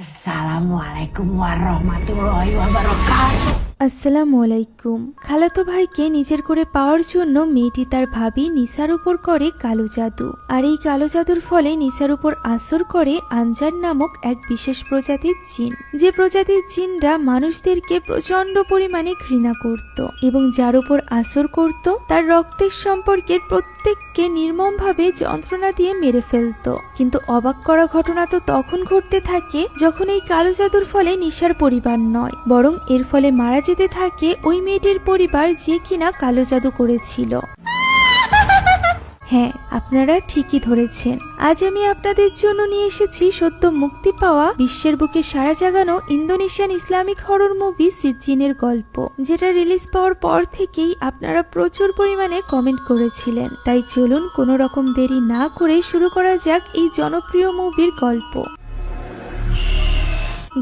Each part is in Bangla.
আসসালামু আলাইকুম ওয়ারহমাতুল্লাহি ওয়াবারাকাতুহু। আসসালামু আলাইকুম। খালাতো ভাইকে নিজের করে পাওয়ার জন্য মেয়েটি তার ভাবি নিসার উপর করে কালো জাদু। আর এই কালো জাদুর ফলে নিসার উপর আসর করে আনজার নামক এক বিশেষ প্রজাতির জিন, যে প্রজাতির জিনরা মানুষদেরকে প্রচন্ড পরিমাণে ঘৃণা করত এবং যার উপর আসর করত তার রক্তের সম্পর্কের প্রত্যেককে নির্মমভাবে যন্ত্রণা দিয়ে মেরে ফেলত। কিন্তু অবাক করা ঘটনা তো তখন ঘটতে থাকে যখন এই কালো জাদুর ফলে নিসার পরিবার নয়, বরং এর ফলে মারা যেতে থাকে ওই মেয়েটির পরিবার, যে কিনা কালো জাদু করেছিল। হ্যাঁ, আপনারা ঠিকই ধরেছেন। আজ আমি আপনাদের জন্য নিয়ে এসেছি সদ্য মুক্তি পাওয়া, বিশ্বের বুকে সাড়া জাগানো ইন্দোনেশিয়ান ইসলামিক হরর মুভি সিজ্জিনের গল্প, যেটা রিলিজ পাওয়ার পর থেকেই আপনারা প্রচুর পরিমাণে কমেন্ট করেছিলেন। তাই চলুন কোনো রকম দেরি না করে শুরু করা যাক এই জনপ্রিয় মুভির গল্প।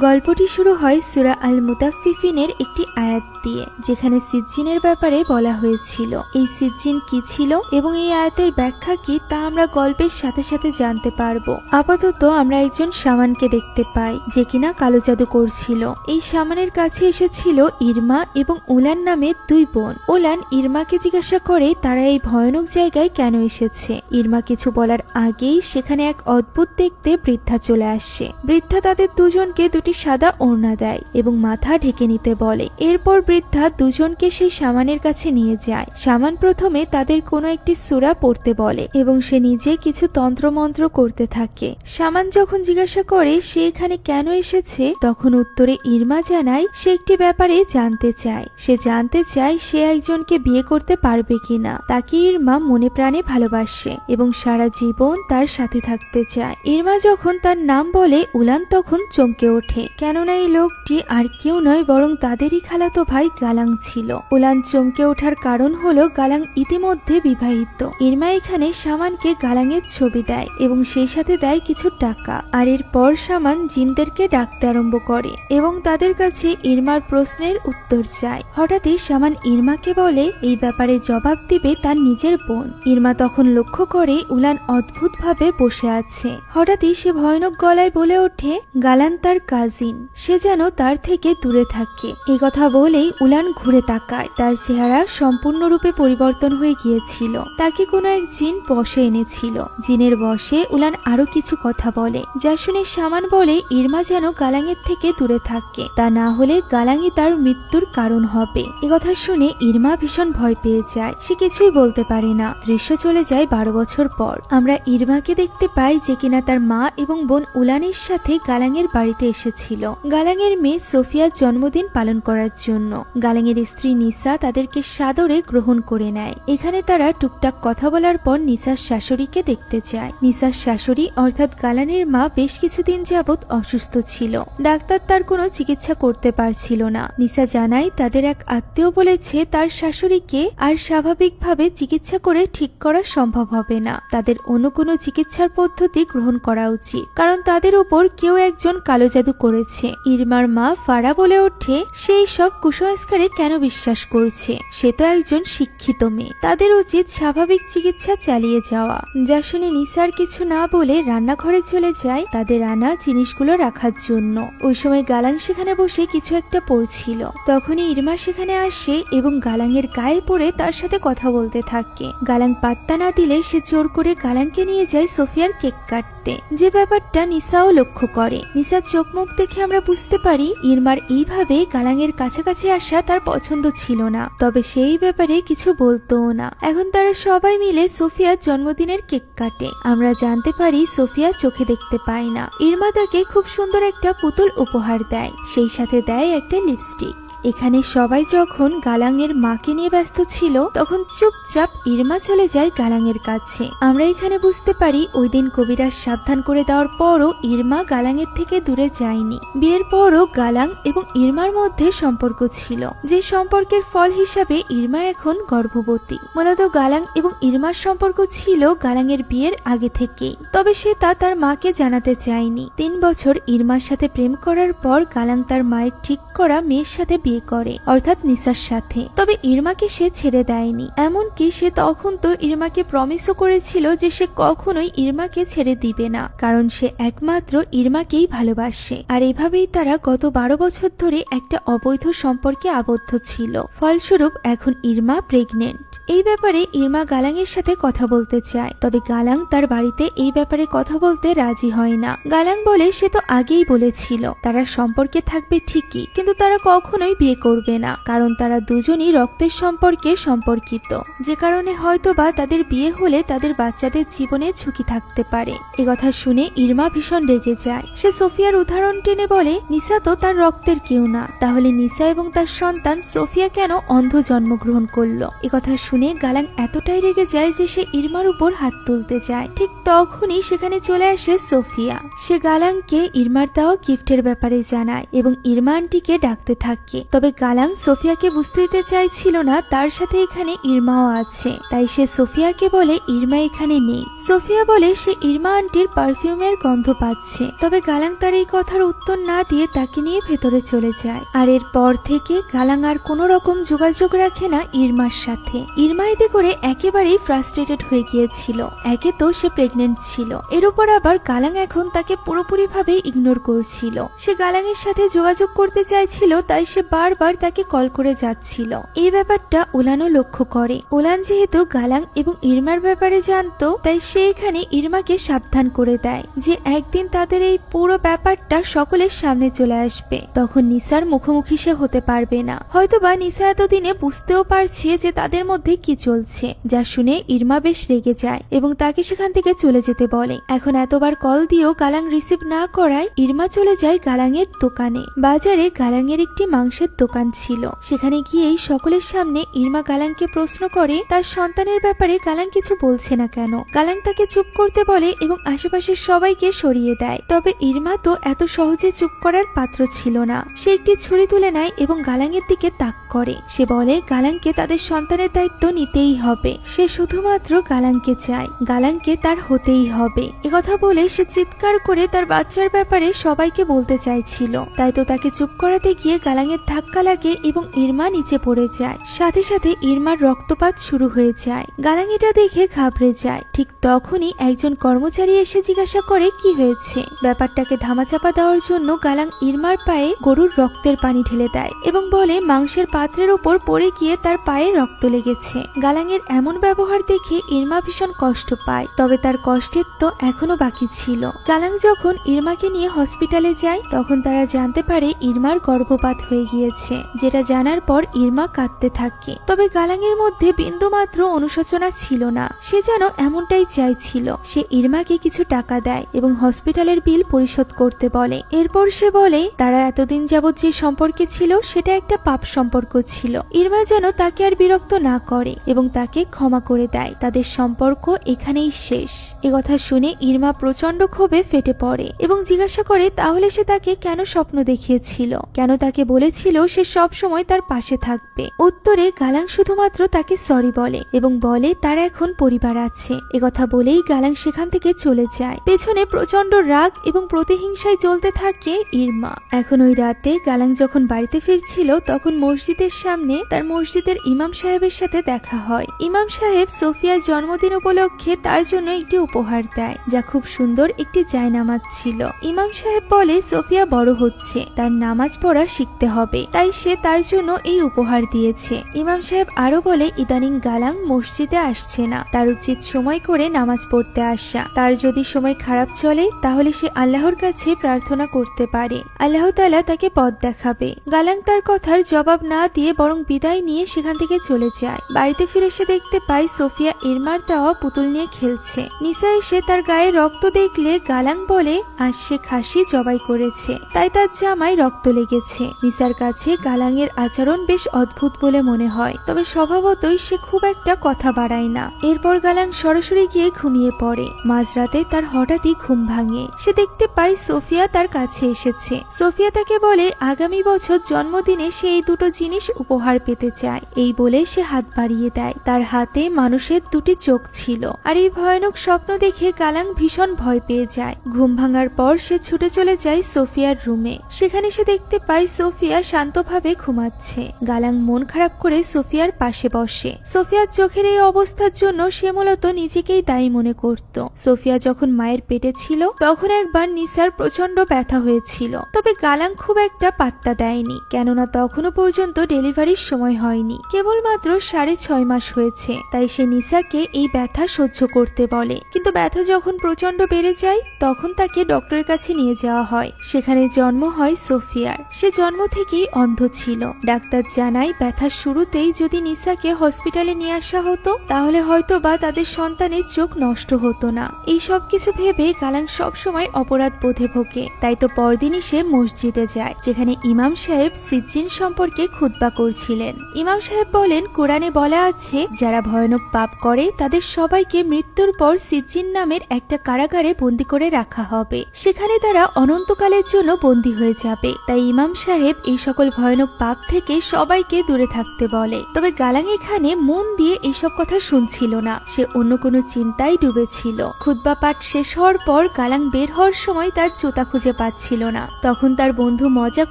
গল্পটি শুরু হয় সূরা আল মুতাফফিফিনের একটি আয়াত দিয়ে, যেখানে সিজ্জিনের ব্যাপারে বলা হয়েছিল। এই সিজ্জিন কি ছিল এবং এই আয়াতের ব্যাখ্যা কি তা আমরা গল্পের সাথে সাথে জানতে পারবো। আপাতত আমরা একজন শামানকে দেখতে পাই, যে কিনা কালো জাদু করছিল। এই শামানের কাছে এসেছিল ইরমা এবং উলান নামে দুই বোন। উলান ইরমাকে জিজ্ঞাসা করে তারা এই ভয়ানক জায়গায় কেন এসেছে। ইরমা কিছু বলার আগেই সেখানে এক অদ্ভুত দেখতে বৃদ্ধা চলে আসে। বৃদ্ধা তাদের দুজনকে দুটি সাদা ওড়না দেয় এবং মাথা ঢেকে নিতে বলে। এরপর বৃদ্ধা দুজনকে সেই শামানের কাছে নিয়ে যায়। শামান প্রথমে তাদের কোনো একটি সূরা পড়তে বলে এবং সে নিজে কিছু তন্ত্রমন্ত্র করতে থাকে। শামান যখন জিজ্ঞাসা করে সে এখানে কেন এসেছে, তখন উত্তরে ইরমা জানায় সে একটি ব্যাপারে জানতে চায়। সে জানতে চায় সে একজনকে বিয়ে করতে পারবে কিনা। তাকে ইরমা মনে প্রাণে ভালোবাসে এবং সারা জীবন তার সাথে থাকতে চায়। ইরমা যখন তার নাম বলে উলান তখন চমকে ওঠে, কেননা এই লোকটি আর কেউ নয় বরং তাদেরই খালাতো ভাই গালাং ছিল। উলান চমকে ওঠার কারণ হলো গালাং ইতিমধ্যে বিবাহিত। ইরমা এখানে শামানকে গালাংয়ের ছবি দেয় এবং সেই সাথে দেয় কিছু টাকা। আর এরপর শামান জিনদেরকে ডাকতে আরম্ভ করে এবং তাদের কাছে ইরমার প্রশ্নের উত্তর চায়। হঠাৎই শামান ইরমাকে বলে এই ব্যাপারে জবাব দিবে তার নিজের বোন। ইরমা তখন লক্ষ্য করে উলান অদ্ভুতভাবে বসে আছে। হঠাৎই সে ভয়ানক গলায় বলে ওঠে গালান তার কাজিন, সে যেন তার থেকে দূরে থাকে। এই কথা বলেই উলান ঘুরে তাকায়। তার চেহারা সম্পূর্ণরূপে পরিবর্তন হয়ে গিয়েছিল। তাকে কোনো এক জিন বশে এনেছিল। জিনের বশে উলান আরো কিছু কথা বলে, যা শুনে শামান বলে ইরমা যেন গালাঙের থেকে দূরে থাকে, তা না হলে গালাঙই তার মৃত্যুর কারণ হবে। এ কথা শুনে ইরমা ভীষণ ভয় পেয়ে যায়। সে কিছুই বলতে পারে না। দৃশ্য চলে যায় 12 বছর পর। আমরা ইরমাকে দেখতে পাই, যে কিনা তার মা এবং বোন উলানের সাথে গালাঙের বাড়িতে এসেছিল গালাঙের মেয়ে সোফিয়ার জন্মদিন পালন করার জন্য। গালাঙের স্ত্রী নিসা তাদেরকে সাদরে গ্রহণ করে নেয়। এখানে তারা টুকটাক কথা বলার পর নিসার শাশুড়িকে দেখতে যায়। নিসার শাশুড়ি অর্থাৎ গালানের মা বেশ কিছুদিন যাবৎ অসুস্থ ছিল। ডাক্তার তার কোনো চিকিৎসা করতে পারছিল না। নিসা জানায় তাদের এক আত্মীয় বলেছে তার শাশুড়িকে আর স্বাভাবিকভাবে চিকিৎসা করে ঠিক করা সম্ভব হবে না। তাদের অন্য কোনো চিকিৎসার পদ্ধতি গ্রহণ করা উচিত, কারণ তাদের উপর কেউ একজন কালো জাদু করেছে। ইরমার মা ফারা বলে ওঠে সেই সব কুসংস্কারে কেন বিশ্বাস করছে। সে তো একজন শিক্ষিত মেয়ে, তাদের উচিত স্বাভাবিক চিকিৎসা চালিয়ে যাওয়া। যা শুনে নিসার কিছু না বলে রান্নাঘরে চলে যায় তাদের আনা জিনিসগুলো রাখার জন্য। ওই সময় গালাং সেখানে বসে কিছু একটা পড়ছিল। তখনই ইরমা সেখানে আসে এবং গালাংয়ের গায়ে পড়ে তার সাথে কথা বলতে থাকে। গালাং পাত্তা না দিলে সে জোর করে গালাংকে নিয়ে যায় সোফিয়ার কেক কাটতে, যে ব্যাপারটা নিসাও লক্ষ্য করে। নিসার চোখ মুখ দেখে আমরা বুঝতে পারি ইরমার এইভাবে গালাঙের কাছাকাছি আসা তার পছন্দ ছিল না, তবে সেই ব্যাপারে কিছু বলতোও না। এখন তারা সবাই মিলে সোফিয়ার জন্মদিনের কেক কাটে। আমরা জানতে পারি সোফিয়া চোখে দেখতে পায় না। ইরমা তাকে খুব সুন্দর একটা পুতুল উপহার দেয়, সেই সাথে দেয় একটা লিপস্টিক। এখানে সবাই যখন গালাঙের মাকে নিয়ে ব্যস্ত ছিল তখন চুপচাপ ইরমা চলে যায় গালাঙের কাছে। আমরা এখানে বুঝতে পারি ওই দিন কবিরাজ সাবধান করে দেওয়ার পরও ইরমা গালাঙের থেকে দূরে যায়নি। বিয়ের পরও গালাং এবং ইরমার মধ্যে সম্পর্ক ছিল, যে সম্পর্কের ফল হিসাবে ইরমা এখন গর্ভবতী। মূলত গালাং এবং ইরমার সম্পর্ক ছিল গালাঙের বিয়ের আগে থেকেই, তবে সে তা তার মাকে জানাতে চায়নি। 3 বছর ইরমার সাথে প্রেম করার পর গালাং তার মায়ের ঠিক করা মেয়ের সাথে বিয়ে করে, অর্থাৎ নিসার সাথে। তবে ইরমাকে সে ছেড়ে দেয়নি, এমনকি সে তখন তো ইরমাকে প্রমিসও করেছিল যে সে কখনোই ইরমাকে ছেড়ে দিবে না, কারণ সে একমাত্র ইরমাকেই ভালোবাসে। আর এভাবেই তারা গত 12 বছর ধরে একটা অবৈধ সম্পর্কে আবদ্ধ ছিল। ফলস্বরূপ এখন ইরমা প্রেগনেন্ট। এই ব্যাপারে ইরমা গালাংয়ের সাথে কথা বলতে চায়, তবে গালাং তার বাড়িতে এই ব্যাপারে কথা বলতে রাজি হয় না। গালাং বলে সে তো আগেই বলেছিল তারা সম্পর্কে থাকবে ঠিকই, কিন্তু তারা কখনোই বিয়ে করবে না, কারণ তারা দুজনই রক্তের সম্পর্কে সম্পর্কিত, যে কারণে হয়তোবা তাদের বিয়ে হলে তাদের বাচ্চাদের জীবনে ঝুঁকি থাকতে পারে। এ কথা শুনে ইরমা ভীষণ রেগে যায়। সে সোফিয়ার উদাহরণ টেনে বলে, নিসা তো তার রক্তের কেউ না, তাহলে নিসা এবং তার সন্তান সোফিয়া কেন অন্ধ জন্মগ্রহণ করলো? এ কথা শুনে গালাং এতটাই রেগে যায় যে সে ইরমার উপর হাত তুলতে যায়। ঠিক তখনই সেখানে চলে আসে সোফিয়া। সে গালাংকে ইরমার দেওয়া গিফটের ব্যাপারে জানায় এবং ইরমা আন্টিকে ডাকতে থাকে। তবে গালাং সোফিয়াকে বুঝতে দিতে চাইছিল না তার সাথে এখানে ইরমাও আছে, তাই সে সোফিয়াকে বলে ইরমা এখানে নেই। সোফিয়া বলে সে ইরমা আন্টির পারফিউমের গন্ধ পাচ্ছে। তবে গালাং তার এই কথার উত্তর না দিয়ে তাকে নিয়ে ভেতরে চলে যায়। আর এরপর থেকে গালাং আর কোনো রকম যোগাযোগ রাখে না ইরমার সাথে। ইরমা এতে করে একেবারেই ফ্রাস্ট্রেটেড হয়ে গিয়েছিল। একে তো সে প্রেগনেন্ট ছিল, এর উপর আবার গালাং এখন তাকে পুরোপুরি ভাবে ইগনোর করছিল। সে গালাংয়ের সাথে যোগাযোগ করতে চাইছিল, তাই সে বারবার তাকে কল করে যাচ্ছিল। এই ব্যাপারটা ওলানও লক্ষ্য করে। ওলান যেহেতু গালাং এবং ইরমার ব্যাপারে জানতো, তাই সে এখানে ইরমাকে সাবধান করে দেয় যে একদিন তাদের এই পুরো ব্যাপারটা সকলের সামনে চলে আসবে, তখন নিসার মুখোমুখি সে হতে পারবে না। হয়তোবা নিসা এতদিনে বুঝতেও পারছে যে তাদের মধ্যে কি চলছে, যা শুনে ইরমা বেশ রেগে যায় এবং তাকে সেখান থেকে চলে যেতে বলে। এখন এতবার কল দিয়েও গালাং রিসিভ না করায় ইরমা চলে যায় গালাংয়ের দোকানে। বাজারে গালাংয়ের একটি মাংসের দোকান ছিল। সেখানে গিয়েই সকলের সামনে ইরমা গালাংকে প্রশ্ন করে তার সন্তানের ব্যাপারে গালাং কিছু বলছে না কেন। গালাং তাকে চুপ করতে বলে এবং আশেপাশের সবাইকে সরিয়ে দেয়। তবে ইরমা তো এত সহজে চুপ করার পাত্র ছিল না। সে একটি ছুরি তুলে নেয় এবং গালাংয়ের দিকে তাক করে। সে বলে গালাংকে তাদের সন্তানের দায়িত্ব নিতেই হবে। সে শুধুমাত্র গালাংকে চায়, গালাংকে তার হতেই হবে। একথা বলে সে চিৎকার করে তার বাচ্চার ব্যাপারে সবাইকে বলতে চাইছিল। তাই তো তাকে চুপ করাতে গিয়ে গালাংয়ের ধাক্কা লাগে এবং ইরমা নিচে পড়ে যায়। সাথে সাথে ইরমার রক্তপাত শুরু হয়ে যায়। গালাং এটা দেখে ঘাবড়ে যায়। ঠিক তখনই একজন কর্মচারী এসে জিজ্ঞাসা করে কি হয়েছে। ব্যাপারটাকে ধামাচাপা দেওয়ার জন্য গালাং ইরমার পায়ে গরুর রক্তের পানি ঢেলে দেয় এবং বলে মাংসের পাত্রের উপর পড়ে গিয়ে তার পায়ে রক্ত লেগেছে। গালাংয়ের এমন ব্যবহার দেখে ইরমা ভীষণ কষ্ট পায়। তবে তার কষ্টের তো এখনো বাকি ছিল। গালাং যখন ইরমাকে নিয়ে হসপিটালে যায়, তখন তারা জানতে পারে ইরমার গর্ভপাত হয়ে গিয়েছে, যেটা জানার পর ইরমা কাঁদতে থাকে। তবে গালাংয়ের মধ্যে বিন্দুমাত্র অনুশোচনা ছিল না। সে যেন এমনটাই চাইছিল। সে ইরমাকে কিছু টাকা দেয় এবং হসপিটালের বিল পরিশোধ করতে বলে। এরপর সে বলে তারা এতদিন যাবৎ যে সম্পর্কে ছিল সেটা একটা পাপ সম্পর্ক ছিল। ইরমা যেন তাকে আর বিরক্ত না করে এবং তাকে ক্ষমা করে দেয়। তাদের সম্পর্ক এখানেই শেষ। একথা শুনে ইরমা প্রচন্ড ক্ষোভে ফেটে পড়ে এবং জিজ্ঞাসা করে তাহলে সে তাকে কেন স্বপ্ন দেখিয়েছিল, কেন তাকে বলেছিল সে সব সময় তার পাশে থাকবে। উত্তরে গালাং শুধুমাত্র তাকে সরি বলে এবং বলে তার এখন পরিবার আছে। একথা বলেই গালাং সেখান থেকে চলে যায়। পেছনে প্রচন্ড রাগ এবং প্রতিহিংসায় জ্বলতে থাকে ইরমা। এখন ওই রাতে গালাং যখন বাড়িতে ফিরছিল, তখন মসজিদের সামনে তার মসজিদের ইমাম সাহেবের সাথে দেখা হয়। ইমাম সাহেব সোফিয়ার জন্মদিন উপলক্ষে তার জন্য একটি উপহার দেয়, যা খুব সুন্দর একটি জায়নামাজ ছিল। ইমাম সাহেব বলে সোফিয়া বড় হচ্ছে, তার নামাজ পড়া শিখতে হবে, তাই সে তার জন্য এই উপহার দিয়েছে। ইমাম সাহেব আরো বলে ইদানিং গালাং মসজিদে আসছে না, তার উচিত সময় করে নামাজ পড়তে আসা। তার যদি সময় খারাপ চলে তাহলে সে আল্লাহর কাছে প্রার্থনা করতে পারে, আল্লাহ তাআলা তাকে পথ দেখাবে। গালাং তার কথার জবাব না দিয়ে বরং বিদায় নিয়ে সেখান থেকে চলে যায়। বাড়িতে ফিরে এসে দেখতে পায় সোফিয়া ইরমার দেওয়া পুতুল নিয়ে খেলছে। নিসা এসে তার গায়ে রক্ত দেখলে গালাং বলে আজ সে খাসি জবাই করেছে, তাই তার জামায় রক্ত লেগেছে। নিসার কাছে গালাংয়ের আচরণ বেশ অদ্ভুত বলে মনে হয়, তবে স্বভাবতই সে খুব একটা কথা বাড়ায় না। এরপর গালাং সরাসরি গিয়ে ঘুমিয়ে পড়ে। মাঝরাতে তার হঠাৎই ঘুম ভাঙে। সে দেখতে পায় সোফিয়া তার কাছে এসেছে। সোফিয়া তাকে বলে আগামী বছর জন্মদিনে সে এই দুটো জিনিস জিনিস উপহার পেতে চায়। এই বলে সে হাত বাড়িয়ে দেয়। তার হাতে মানুষের দুটি চোখ ছিল। আর এই ভয়ানক স্বপ্ন দেখে গালাং ভীষণ ভয় পেয়ে যায়। ঘুম ভাঙার পর সে ছুটে চলে যায় সোফিয়ার রুমে। সেখানে সে দেখতে পায় সোফিয়া শান্তভাবে ঘুমাচ্ছে। গালাং মন খারাপ করে সোফিয়ার পাশে বসে। সোফিয়ার চোখের এই অবস্থার জন্য সে মূলত নিজেকেই দায়ী মনে করত। সোফিয়া যখন মায়ের পেটে ছিল তখন একবার নিসার প্রচন্ড ব্যথা হয়েছিল, তবে গালাং খুব একটা পাত্তা দেয়নি, কেননা তখনও পর্যন্ত ডেলিভারির সময় হয়নি, কেবলমাত্র 6.5 মাস হয়েছে। তাই সে নিসাকে এই ব্যথা সহ্য করতে বলে। কিন্তু ব্যথা যখন প্রচন্ড বেড়ে যায় তখন তাকে ডক্টরের কাছে নিয়ে যাওয়া হয়। সেখানে জন্ম হয় সোফিয়ার। সে জন্ম থেকেই অন্ধ ছিল। ডাক্তার জানায় ব্যথার শুরুতেই যদি নিসাকে হসপিটালে নিয়ে আসা হতো তাহলে হয়তো বা তাদের সন্তানের চোখ নষ্ট হতো না। এই সব কিছু ভেবে গালাং সবসময় অপরাধ বোধে ভোগে। তাই তো পরদিনই সে মসজিদে যায়, যেখানে ইমাম সাহেব সিজ্জিন সম্পর্কে খুতবা করছিলেন। ইমাম সাহেব বলেন, কোরআনে বলা আছে যারা ভয়ানক পাপ করে তাদের সবাইকে মৃত্যুর পর সিজ্জিন নামের একটা কারাগারে বন্দী করে রাখা হবে। সেখানে তারা অনন্তকালের জন্য বন্দী হয়ে যাবে। তাই ইমাম সাহেব এই সকল ভয়ানক পাপ থেকে সবাইকে দূরে থাকতে বলে। তবে গালাং এখানে মন দিয়ে এইসব কথা শুনছিল না। সে অন্য কোনো চিন্তায় ডুবেছিল। খুতবা পাঠ শেষ হওয়ার পর গালাং বের হওয়ার সময় তার জুতা খুঁজে পাচ্ছিল না। তখন তার বন্ধু মজা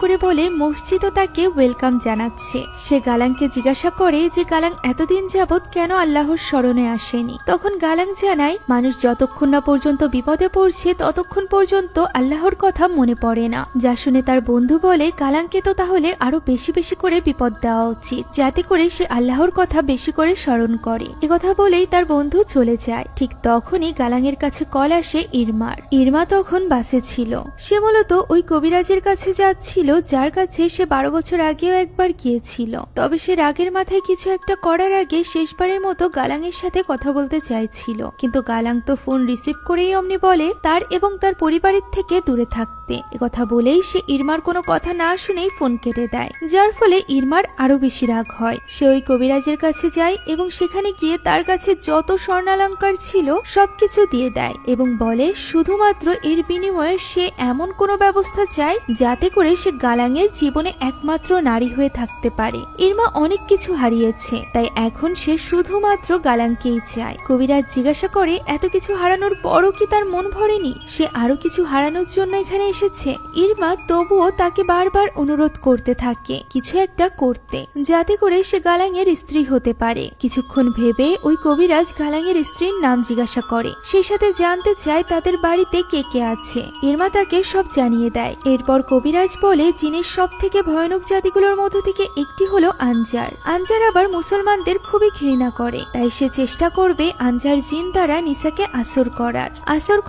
করে বলে মসজিদও তাকে ওয়েলকাম জানাচ্ছে। সে গালাংকে জিজ্ঞাসা করে যে গালাং এতদিন যাবৎ কেন আল্লাহর স্মরণে আসেনি। তখন গালাং জানায় মানুষ যতক্ষণ না পর্যন্ত বিপদে পড়ছে ততক্ষণ পর্যন্ত আল্লাহর কথা মনে পড়ে না। যা শুনে তার বন্ধু বলে গালাংকে তো তাহলে আরো বেশি বেশি করে বিপদ দেওয়া উচিত, যাতে করে সে আল্লাহর কথা বেশি করে স্মরণ করে। একথা বলেই তার বন্ধু চলে যায়। ঠিক তখনই গালাংয়ের কাছে কল আসে ইরমার। ইরমা তখন বাসে ছিল। সে মূলত ওই কবিরাজের কাছে যাচ্ছিল যার কাছে সে 12 বছর আগেও একবার গিয়েছিল। তবে সে রাগের মাথায় কিছু একটা করার আগে শেষবারের মতো গালাংয়ের সাথে কথা বলতে চাইছিল, কিন্তু গালাং তো ফোন রিসিভ করেই অমনি বলে তার এবং তার পরিবারের থেকে দূরে থাকতে। একথা বলেই সে ইরমার কোনো কথা না শুনেই ফোন কেটে দেয়, যার ফলে ইরমার আরো বেশি রাগ হয়। সে ওই কবিরাজের কাছে যায় এবং সেখানে গিয়ে তার কাছে যত স্বর্ণালংকার ছিল সবকিছু দিয়ে দেয় এবং বলে শুধুমাত্র এর বিনিময়ে সে এমন কোনো ব্যবস্থা চায় যাতে করে সে গালাংয়ের জীবনে একমাত্র নারী হয়ে থাকতে পারে। ইরমা অনেক কিছু হারিয়েছে, তাই এখন সে শুধুমাত্র গালাংকেই চায়। কবিরাজ জিজ্ঞাসা করে এত কিছু হারানোর পরও কি তার মন ভরেনি? সে আরো কিছু হারানোর জন্য এখানে এসেছে। ইরমা তবুও তাকে বারবার অনুরোধ করতে থাকে কিছু একটা করতে, যাতে করে সে গালাংয়ের স্ত্রী হতে পারে। কিছুক্ষণ ভেবে ওই কবিরাজ গালাংয়ের স্ত্রীর নাম জিজ্ঞাসা করে, সেই সাথে জানতে চায় তাদের বাড়িতে কে কে আছে। ইরমা তাকে সব জানিয়ে দেয়। এরপর কবিরাজ বলে জিনের সব থেকে ভয়ানক জাতিগুলোর মধ্য থেকে একটি হলো আনজার। আনজার আবার মুসলমানদের খুবই ঘৃণা করে, তাই সে চেষ্টা করবে আনজার জিন দ্বারা নিসাকে আসর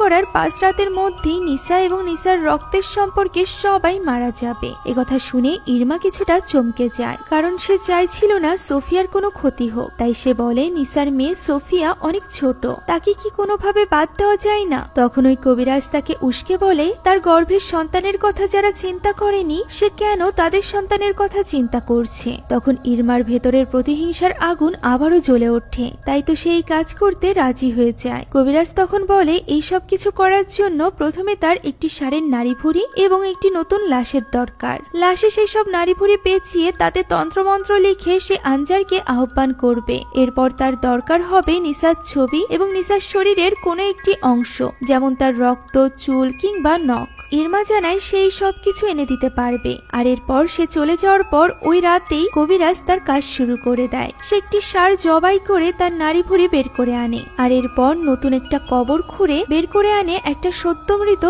করার 5 রাতের মধ্যেই নিসা এবং নিসার রক্তের সম্পর্কে সবাই মারা যাবে। একথা শুনে ইরমা কিছুটা চমকে যায়, কারণ সে চাইছিল না সোফিয়ার কোনো ক্ষতি হোক। তাই সে বলে নিসার মেয়ে সোফিয়া অনেক ছোট, তাকে কি কোনোভাবে বাদ দেওয়া যায় না? তখন ওই কবিরাজ তাকে উস্কে বলে তার গর্ভের সন্তানের কথা যারা চিন্তা করেনি সে কেন তাদের সন্তানের কথা চিন্তা করছে। তখন ইরমার ভেতরের প্রতিহিংসার আগুন আবারও জ্বলে ওঠে। তাই তো সে এই কাজ করতে রাজি হয়ে যায়। কবিরাজ তখন বলে এই সব কিছু করার জন্য প্রথমে তার একটি ষাঁড়ের নাড়ি ভুঁড়ি এবং একটি নতুন লাশের দরকার। লাশে সেই সব নাড়ি ভুঁড়ি পেঁচিয়ে তাতে তন্ত্রমন্ত্র লিখে সে আনজারকে আহ্বান করবে। এরপর তার দরকার হবে নিসার ছবি এবং নিসার শরীরের কোনো একটি অংশ, যেমন তার রক্ত, চুল কিংবা নখ। ইরমা জানায় সেই সব কিছু এনে দিতে পারবে। আর এরপর সে চলে যাওয়ার পর ওই রাতেই কবিরাজ তার কাজ শুরু করে দেয়। সে একটি ষাঁড় জবাই করে তার নাড়ি ভুঁড়ি বের করে আনে। আর এরপর নতুন একটা কবর খুঁড়ে বের করে আনে একটা সদ্যমৃত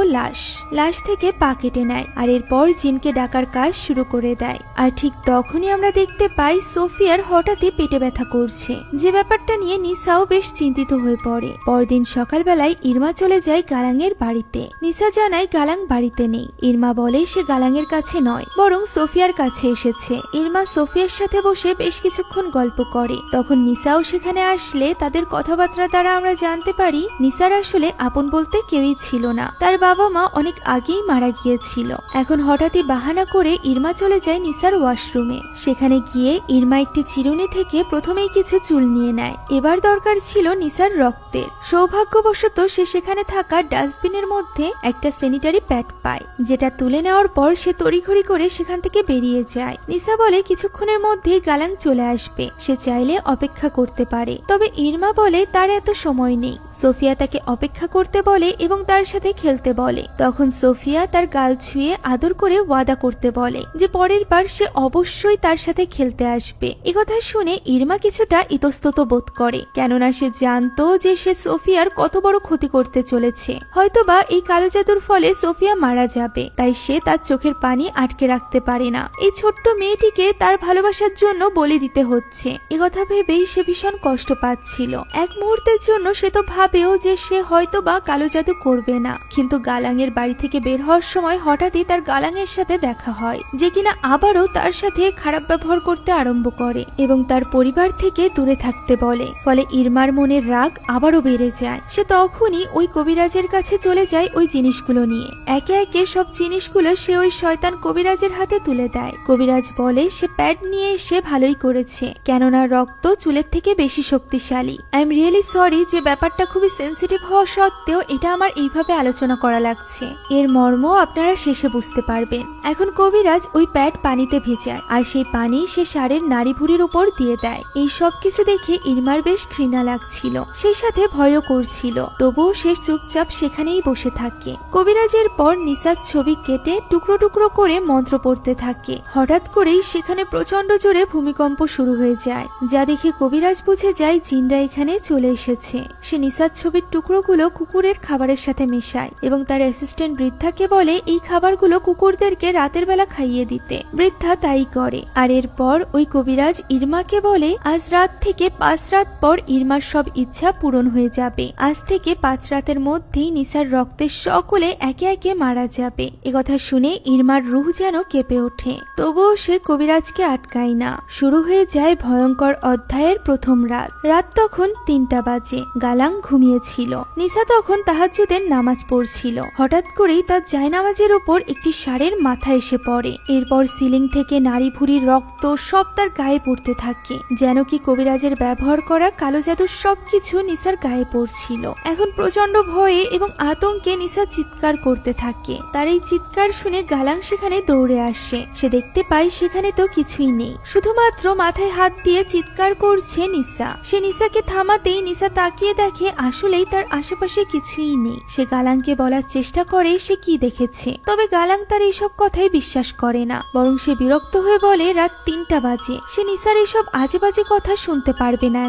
লাশ থেকে পা কেটে নেয়। আর এরপর জিনকে ডাকার কাজ শুরু করে দেয়। আর ঠিক তখনই আমরা দেখতে পাই সোফিয়ার হঠাৎই পেটে ব্যথা করছে, যে ব্যাপারটা নিয়ে নিসাও বেশ চিন্তিত হয়ে পড়ে। পরদিন সকালবেলায় ইরমা চলে যায় গালাংয়ের বাড়িতে। নিসা জানায় গালাং বাড়িতে নেই। ইরমা বলে সে গালাংয়ের কাছে নয়, বরং সোফিয়ার কাছে এসেছে। ইরমা সোফিয়ার সাথে বসে বেশ কিছুক্ষণ গল্প করে। তখন নিসাও সেখানে আসলে তাদের কথাবার্তা দ্বারা আমরা জানতে পারি নিসার আসলে আপন বলতে কেউই ছিল না। তার বাবা মা অনেক আগেই মারা গিয়েছিল। এখন হঠাৎই বাহানা করে ইরমা চলে যায় নিসার ওয়াশরুমে। সেখানে গিয়ে ইরমা একটি চিরুনি থেকে প্রথমেই কিছু চুল নিয়ে নেয়। এবার দরকার ছিল নিসার রক্তের। সৌভাগ্যবশত সে সেখানে থাকা ডাস্টবিনের মধ্যে একটা স্যানিটারি প্যাড প্যাড পায়, যেটা তুলে নেওয়ার পর সে তড়িঘড়ি করে সেখান থেকে বেরিয়ে যায়। নিসা বলে কিছুক্ষণের মধ্যেই গালাং চলে আসবে, সে চাইলে অপেক্ষা করতে পারে। তবে ইরমা বলে তার এত সময় নেই। সোফিয়া তাকে অপেক্ষা করতে বলে এবং তার সাথে খেলতে বলে। তখন সোফিয়া তার গাল ছুঁয়ে আদর করে ওয়াদা করতে বলে যে পরের বার সে অবশ্যই তার সাথে খেলতে আসবে। একথা শুনে ইরমা কিছুটা ইতস্তত বোধ করে, কেননা সে জানতো যে সে সোফিয়ার কত বড় ক্ষতি করতে চলেছে। হয়তোবা এই কালো জাদুর ফলে সোফিয়া মারা যাবে, তাই সে তার চোখের পানি আটকে রাখতে পারে না। এই ছোট্ট মেয়েটিকে তার ভালোবাসার জন্য বলি দিতে হচ্ছে। একথা ভেবেই সে ভীষণ কষ্ট পাচ্ছিল। এক মুহূর্তের জন্য সে তো ভাবেও যে সে হয়তোবা কালো জাদু করবে না, কিন্তু গালাঙের বাড়ি থেকে বের হওয়ার সময় হঠাৎই তার গালাঙের সাথে দেখা হয়, যে কিনা আবারও তার সাথে খারাপ ব্যবহার করতে আরম্ভ করে এবং তার পরিবার থেকে দূরে থাকতে বলে। ফলে ইরমার মনের রাগ আবারও বেড়ে যায়। সে তখনই ওই কবিরাজের কাছে চলে যায় ওই জিনিসগুলো নিয়ে। একে একে সব জিনিসগুলো সে ওই শয়তান কবিরাজের হাতে তুলে দেয়। কবিরাজ বলে সে প্যাড নিয়ে এসে ভালোই করেছে, কেননা রক্ত চুলের থেকে বেশি শক্তিশালী। আই এম রিয়েলি সরি যে ব্যাপারটা খুবই সেন্সিটিভ হওয়া সত্ত্বেও এটা আমার এইভাবে আলোচনা করা লাগছে। এর মর্ম আপনারা শেষে বুঝতে পারবেন। এখন কবিরাজ ওই প্যাড পানিতে ভেজায়, আর সেই পানি সে ষাঁড়ের নাড়ি ভুড়ির উপর দিয়ে দেয়। এই সব কিছু দেখে ইরমার বেশ ঘৃণা লাগছিল, সেই সাথে ভয়ও করছিল। তবুও সে চুপচাপ সেখানেই বসে থাকে। কবিরাজের পর নিসার ছবি কেটে টুকরো টুকরো করে মন্ত্র পড়তে থাকে। হঠাৎ করেই সেখানে প্রচন্ড জোরে ভূমিকম্প শুরু হয়ে যায়, যা দেখে কবিরাজ বুঝে যায় জিনরা এখানে চলে এসেছে। সে নিসার ছবির টুকরোগুলো কুকুরের খাবারের সাথে মেশায় এবং তার অ্যাসিস্ট্যান্ট বৃদ্ধাকে বলে এই খাবারগুলো কুকুরদেরকে রাতের বেলা খাইয়ে দিতে। বৃদ্ধা তাই করে। আর এরপর ওই কবিরাজ ইরমাকে বলে আজ রাত থেকে 5 রাত পর ইরমার সব ইচ্ছা পূরণ হয়ে যাবে। আজ থেকে 5 রাতের মধ্যেই নিসার রক্তের সকলে একে একে মারা যাবে। একথা শুনে ইরমার রুহ যেন কেঁপে ওঠে। তবুও সে কবিরাজকে আটকায় না। শুরু হয়ে যায় ভয়ঙ্কর অধ্যায়ের প্রথম রাত। রাত তখন 3টা বাজে। গালাং ঘুমিয়েছিল। নিসা তখন তাহাজ্জুদের নামাজ পড়ছিল। হঠাৎ করেই তার জায়নামাজের উপর একটি ষাঁড়ের মাথা এসে পড়ে। এরপর সিলিং থেকে নাড়ি ভুড়ির রক্ত সব তার গায়ে পড়তে থাকে, যেন কি কবিরাজের ব্যবহার করা কালো জাদুর সবকিছু নিসার গায়ে পড়ছিল। এখন প্রচন্ড ভয়ে এবং আতঙ্কে নিসা চিৎকার করতে থাকে। তার এই চিৎকার শুনে গালাং সেখানে দৌড়ে আসে। সে দেখতে পায় সেখানে তো কিছুই নেই, শুধুমাত্র মাথায় হাত দিয়ে চিৎকার করছে নিসা। সে নিসাকে থামাতেই নিসা তাকিয়ে দেখে আসলেই তার আশেপাশে কিছুই নেই। সে গালাংকে বলার চেষ্টা করে সে কি দেখেছে, তবে গালাং তার এইসব কথাই বিশ্বাস করে না, বরং সে বিরক্ত হয়ে বলে রাত 3টা বাজে, সে নিসার এইসব আজে বাজে কথা শুনতে পারবে না।